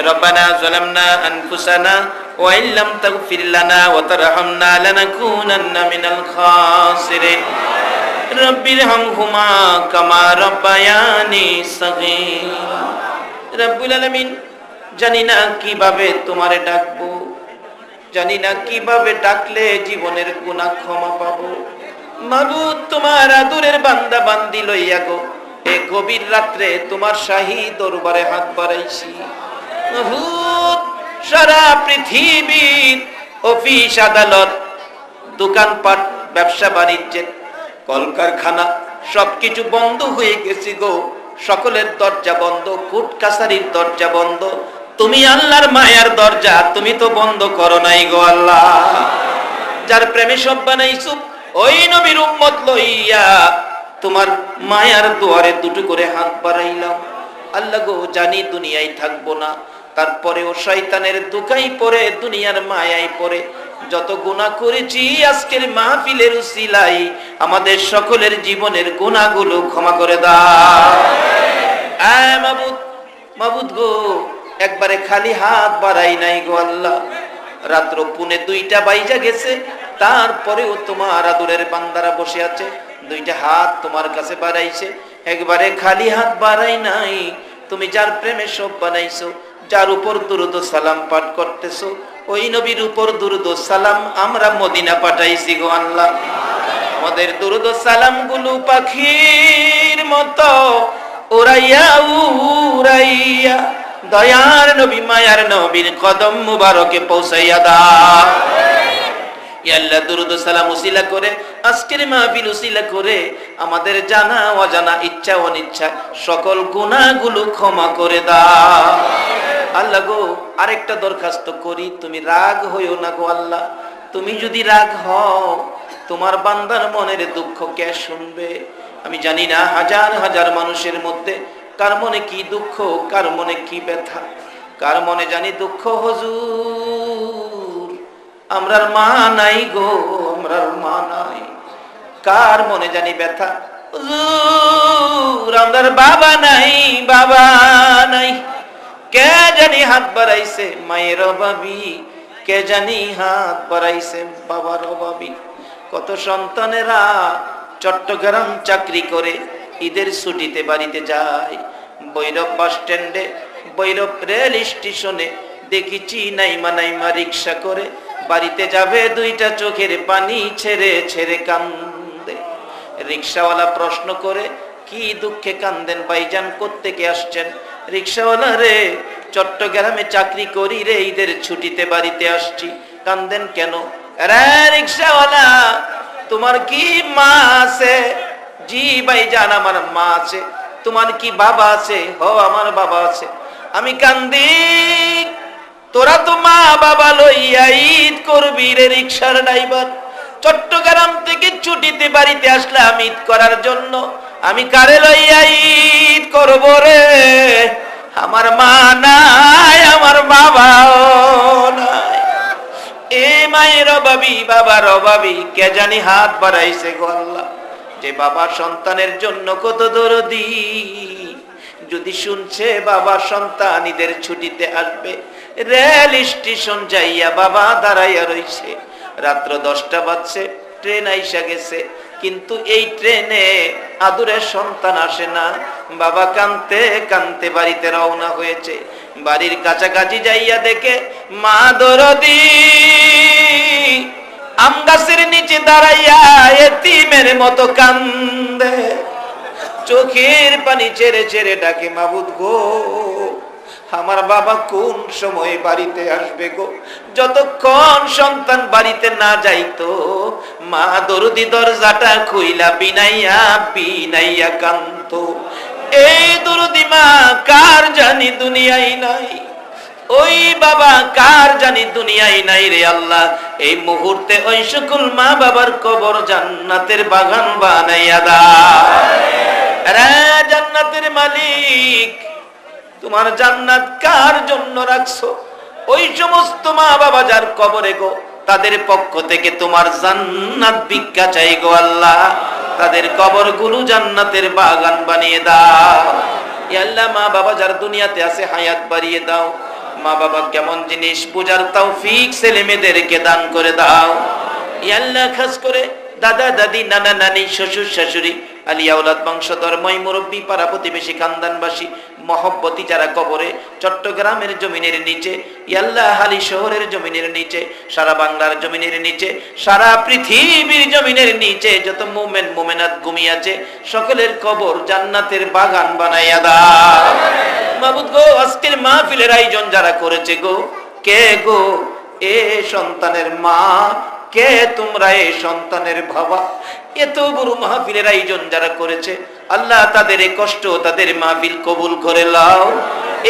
রব্বানা যালামনা আনফুসানা ওয়া ইল্লাম তাগফির লানা ওয়া তারহামনা লানাকুনান্না মিনাল খাসিরিন। রব্বিরহামহুমা কামা রাব্বায়ানি সাগীরা। রব্বুল আলামিন, জানি না কিভাবে তোমারে ডাকবো, জানি না কিভাবে ডাকলে জীবনের গুনাহ ক্ষমা পাবো। মাবুদ, তোমার আদরের বান্দা বান্দি লইয়া গো এই গভীর রাত্রে তোমার শাহী দরবারে হাত বাড়াইছি। মাবুদ, সারা পৃথিবীর অফিস আদালত, দোকানপাট, ব্যবসা বাণিজ্যের কলকারখানা সবকিছু বন্ধ হয়ে গেছে গো। সকলের দরজা বন্ধ, কোর্ট কাছারির দরজা বন্ধ, তুমি আল্লাহর মায়ার দরজা তুমি তো বন্ধ করো নাই গো আল্লাহ। যার প্রেমে সব বানাইছো, ওই নবীর উম্মত লইয়া তোমার মায়ার দুয়ারে দুটো করে হাত বাড়াইলাম। আল্লাহ গো, জানি দুনিয়ায় থাকবো না, তারপরেও শয়তানের দুকাই পড়ে, দুনিয়ার মায়ায় পড়ে যত গুনাহ করেছি, আজকের মাহফিলের উসিলাই আমাদের সকলের জীবনের গুনাহগুলো ক্ষমা করে দাও। আয় মাবুদ, মাবুদ গো, একবারে খালি হাত বাড়াই নাই গো আল্লাহ। রাত্র 2:45 বাইজা গেছে, তারপরেও তোমার আদরের বান্দারা বসে আছে, 2টা হাত তোমার কাছে বাড়াইছে, একবারে খালি হাত বাড়াই নাই। তুমি যার প্রেমে সব বানাইছো, যার উপর দুরুদ ও সালাম পাঠ করতেছো, ওই নবীর উপর দুরুদ ও সালাম আমরা মদিনা পাঠাইছি গো আল্লাহ। আমাদের দুরুদ ও সালাম গুলো পাখির মতো উড়াইয়া উড়াইয়া দয়ার নবী মায়ার নবীর কদম মুবারকে পৌঁছাইয়া দাও। ইয়া আল্লাহ, দুরুদ ও সালাম উসিলা করে, আজকের মাহফিল উসিলা করে আমাদের জানা অজানা, ইচ্ছা অনিচ্ছা সকল গুনাহগুলো ক্ষমা করে দাও। আল্লাহ গো, আরেকটা দরখাস্ত করি, তুমি রাগ হইও না গো আল্লাহ। তুমি যদি রাগ হও, তোমার বান্দার মনের দুঃখ কে শুনবে? আমি জানি না হাজার হাজার মানুষের মধ্যে কার মনে কি দুঃখ, কার মনে কি ব্যথা, কার মনে জানি দুঃখ। হুজুর, আমরার মা নাই গো, আমরার মা নাই। কার মনে জানি ব্যথা, হুজুর আমরার বাবা নাই, বাবা নাই। কে জানি হাত বাড়াইছে মায়ের অভাবী, কে জানি হাত বাড়াইছে বাবার অভাবী। কত সন্তানেরা চট্টগ্রাম চাকরি করে ঈদের ছুটিতে বাড়িতে যায়, ভৈরব বাস স্ট্যান্ডে, ভৈরব রেল স্টেশনে দেখেছি নাইমা নাইমা রিক্সা করে বাড়িতে যাবে, 2টা চোখের পানি ছেড়ে ছেড়ে কান্দে। রিক্সাওয়ালা প্রশ্ন করে, কি দুঃখে কান্দেন ভাইজান, কোত্থেকে আসছেন? রিক্সাওয়ালা, রে চট্টগ্রামে চাকরি করি রে, ঈদের ছুটিতে বাড়িতে আসছি। কান্দেন কেন? রে রিক্সাওয়ালা, তোমার কি মা আছে? জি ভাইজান, আমার মা আছে। তোমার কি বাবা আছে? হ, আমার বাবা আছে। আমি কান্দি, তোরা তো মা বাবা লইয়া ঈদ করবি রে রিকশার ড্রাইভার। চট্টগ্রাম থেকে ছুটিতে বাড়িতে আসলাম ঈদ করার জন্য। আমি কারে লইয়া ঈদ করব রে? আমার মা নাই, আমার বাবাও নাই। এ মায়ের অভাবী, বাবার অভাবী, কে জানি হাত বাড়াইছে গো আল্লাহ। যে বাবা সন্তানের জন্য কত দরদি, যদি শুনছে বাবা সন্তান ঈদের ছুটিতে আসবে, রেল স্টেশন যাইয়া বাবা দাঁড়াইয়া রইছে। রাত্র 10টা বাজছে, ট্রেন আইসা গেছে, কিন্তু এই ট্রেনে আদুরের সন্তান আসে না। বাবা কানতে কানতে বাড়িতে রওনা হয়েছে। বাড়ির কাছাকাছি যাইয়া দেখে মা দরদি আম গাছের নিচে দাঁড়াইয়া এতিমের মতো কান্দে, চোখের পানি ছেড়ে ছেড়ে ডাকে, মাবুদ গো, আমার বাবা কোন সময় বাড়িতে আসবে গো? যতক্ষণ সন্তান বাড়িতে না যাইতো, মা দরদি দরজাটা খুইলা বিনাইয়া বিনাইয়া কান্ত। এই দরদি মা কার জানি দুনিয়ায় নাই, ওই বাবা কার জানি দুনিয়ায় নাই রে আল্লাহ। এই মুহূর্তে ওই সকল মা বাবার কবর জান্নাতের বাগান বানাইয়া দাও। আরে জান্নাতের মালিক, তোমার জান্নাত কার জন্য রাখছো? ওই সমস্ত মা বাবা যার কবরে গো, তাদের পক্ষ থেকে তোমার জান্নাত ভিক্ষা চাই গো আল্লাহ। তাদের কবরগুলো জান্নাতের বাগান বানিয়ে দাও। ইয়া আল্লাহ, মা বাবা যার দুনিয়াতে আছে হায়াত বাড়িয়ে দাও। মা বাবা কেমন জিনিস বুঝার তৌফিক ছেলে মেয়েদেরকে দান করে দাও। ইয়া আল্লাহ, খাস করে দাদা দাদি, নানা নানি, শ্বশুর শাশুড়ি, আলিয়া আওলাদ, বংশধর, মই মুরব্বী, পাড়া প্রতিবেশী, খানদানবাসী, মহব্বতী যারা কবরে, চট্টগ্রামের জমিনের নিচে, ইয়াল্লাহ হালি শহরের জমিনের নিচে, সারা বাংলার জমিনের নিচে, সারা পৃথিবীর জমিনের নিচে যত মুমিন মুমিনাত ঘুমিয়ে আছে, সকলের কবর জান্নাতের বাগান বানাইয়া দাও। মাবুদ গো, আজকের মাহফিলের আয়োজন যারা করেছে গো, কে গো এ সন্তানের মা, কে তোমরা এ সন্তানের বাবা? এত বড় মাহফিলের আয়োজন যারা করেছে, আল্লাহ তাদের এই কষ্ট, তাদের মাহফিল কবুল করে লাও।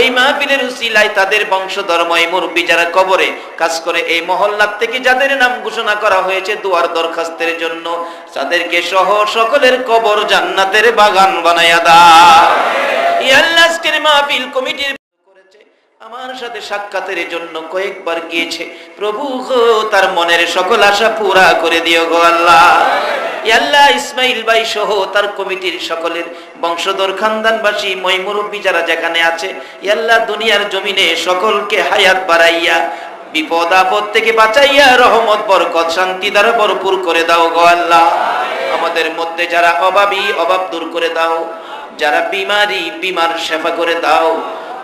এই মাহফিলের উসিলায় তাদের বংশধর্ময় মুরব্বী যারা কবরে কাজ করে, এই মহল্লার থেকে যাদের নাম ঘোষণা করা হয়েছে দুয়ার দরখাস্তের জন্য, তাদেরকে সহ সকলের কবর জান্নাতের বাগান বানায়া দাও। ইয়া আল্লাহ, আজকের মাহফিল কমিটির আমার সাথে সাক্ষাতের জন্য কয়েকবার গিয়েছে, প্রভু গো, তার মনের সকল আশা পুরা করে দিও গো আল্লাহ। ইয়া আল্লাহ, ইসমাইল ভাই সহ তার কমিটির সকলের বংশধর, খানদানবাসী, মই মুরব্বী যারা যেখানে আছে, ইয়া আল্লাহ দুনিয়ার জমিনে সকলকে হায়াত বাড়াইয়া, বিপদ আপদ থেকে বাঁচাইয়া, রহমত বরকত শান্তি দ্বারা ভরপুর করে দাও গো আল্লাহ। আমাদের মধ্যে যারা অভাবী, অভাব দূর করে দাও। যারা বিমারি, বিমার সেবা করে দাও।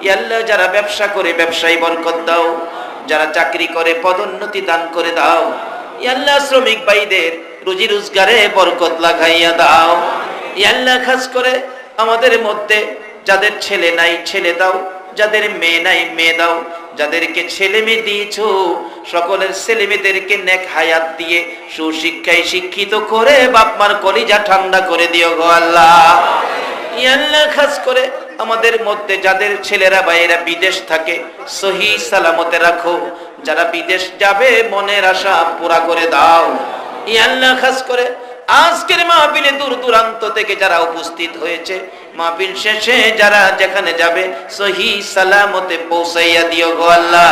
ইয়া আল্লাহ, যারা ব্যবসা করে ব্যবসায় বরকত দাও। যারা চাকরি করে পদোন্নতি দান করে দাও। ইয়া আল্লাহ, শ্রমিক ভাইদের রুজি রোজগারে বরকত লাগাইয়া দাও। ইয়া আল্লাহ, খাস করে আমাদের মধ্যে যাদের ছেলে নাই ছেলে দাও, যাদের মেয়ে নাই মেয়ে দাও। যাদেরকে ছেলে মেয়ে দিয়েছো, সকলের ছেলে মেয়েদেরকে নেক হায়াত দিয়ে সুশিক্ষায় শিক্ষিত করে বাপ মার কলিজা ঠান্ডা করে দিও গো আল্লাহ। ইয়া আল্লাহ, খাস করে আমাদের মধ্যে যাদের ছেলেরা ভাইয়েরা বিদেশ থাকে, সহি সালামতে রাখো। যারা বিদেশ যাবে মনের আশা পুরা করে দাও। ইয়া আল্লাহ, খাস করে আজকের মাহফিলে দূর দূরান্ত থেকে যারা উপস্থিত হয়েছে, মাহফিল শেষে যারা যেখানে যাবে সহি সালামতে পৌঁছাইয়া দিও গো আল্লাহ।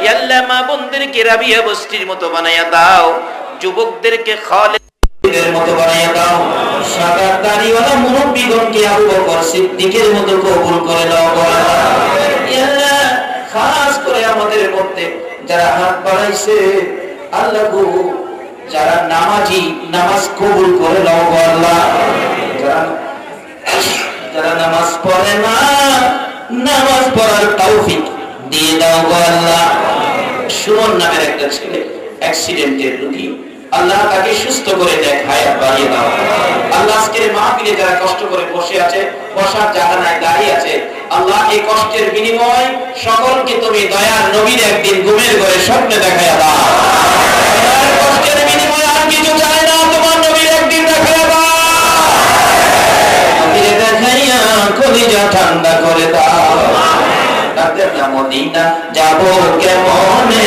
ইয়া আল্লাহ, মা বোনদেরকে রাবিয়া বস্তির মতো বানাইয়া দাও। যুবকদেরকে খালেদের মতো বানাইয়া দাও। সাদা দাড়িওয়ালা মুরব্বিগণকে আবু বকর সিদ্দিকের মতো কবুল করে দাও গো আল্লাহ। ইয়া আল্লাহ, খাস করে আমাদের মধ্যে যারা হাত বাড়াইছে, আল্লাহ গো, যারা নামাজি, নামাজ কবুল করে দাও গো আল্লাহ। যারা নামাজ পড়ে না, নামাজ পড়ার তৌফিক দিয়ে দাও গো আল্লাহ। সুমন নামের একটা ছেলে অ্যাক্সিডেন্টের রোগী, আল্লাহ তাকে সুস্থ করে দেয়, হায়াত বাড়িয়ে দাও আল্লাহ। আজকের মাহফিলে যারা কষ্ট করে বসে আছে, বসার জায়গা নাই, দাঁড়িয়ে আছে, আল্লাহ এই কষ্টের বিনিময় সকলকে তুমি দয়ার নবীর একদিন ঘুমের ঘরে স্বপ্নে দেখাইয়া দাও। কষ্টের বিনিময় আর কিছু চাই না, তোমার নবীর একদিন দেখাইয়া দাও। মদিনা যাব কেমনে,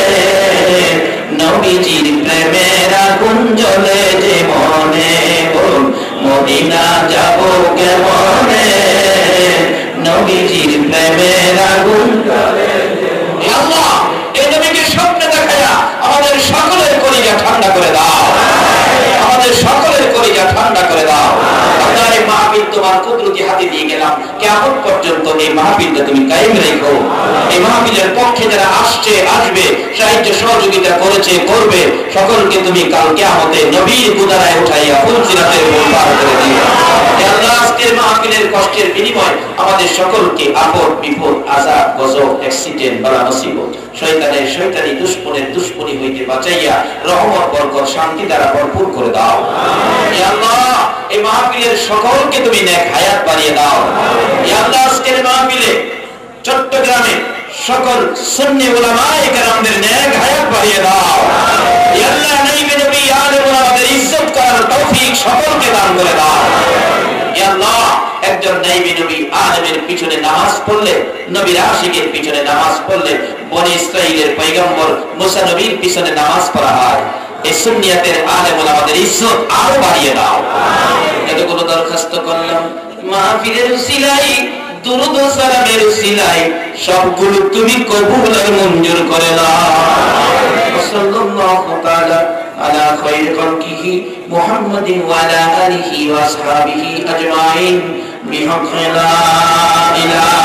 নবীজির প্রেমের আগুন জ্বলে যে মনে, মদিনা যাব কেমনে, নবীজির প্রেমের আগুন জ্বলে। আল্লাহ এই নবীকে স্বপ্নে দেখায়া আমাদের সকলের কলিজা ঠান্ডা করে দাও, আমাদের সকলের কলিজা ঠান্ডা করে দাও। আল্লাহ এই মাহফিল তোমার কুদরতি হাতে দিয়ে গেলাম, কিয়ামত পর্যন্ত এই মাহফিলটা তুমি কায়েম রেখো। এই মাহফিলের পক্ষে যারা আসছে আসবে, সাহায্য সহযোগিতা করেছে করবে, সকলকে তুমি কাল কিয়ামতে নবীর কুদারায় উঠাইয়া ফুলসিরাতের উপর পার করে দিও। আল্লাহ আজকের মাহফিলের কষ্টের বিনিময় আমাদের সকলকে আপদ বিপদ আযাব গজব অ্যাক্সিডেন্ট বালা মুসিবত শয়তানের শয়তানি দুশমনের দুশমনি হইতে বাঁচাইয়া রহমত বরকত শান্তি দ্বারা ভরপুর করে দাও। হে আল্লাহ এই মাহফিলের সকলকে তুমি নেক হায়াত বাড়িয়ে দাও। হে আল্লাহ আজকের মাহফিলে চট্টগ্রামে সকল সুন্নি উলামায়ে কেরামদের নেক হায়াত বাড়িয়ে দাও। হে আল্লাহ নবী নবী আলেম ওলামাদের ইজ্জত করার তৌফিক সকলকে দান করে দাও। হে আল্লাহ একজন নবী নবী আলেমের পিছনে নামাজ পড়লে, নবীর আশিকের পিছনে নামাজ পড়লে বনি ইসরাইলের পয়গম্বর মুসা নবীর পিছনে নামাজ পড়া হয়। এই সুন্নিয়াতের আলেম ওলামাদের ইজ্জত আরো বাড়িয়ে দাও। এতগুলো দরখাস্ত করলাম মাহফিলের উসিলায়, দুরূদ ও সালামের উসিলায় সবগুলো তুমি কবুল আর মঞ্জুর করে নাও। সাল্লাল্লাহু তাআলা আলা খায়রি খালকিহি মুহাম্মাদিন ওয়া আলা আলিহি ওয়া আসহাবিহি আজমাইন বিহাক্কি লা ইলাহা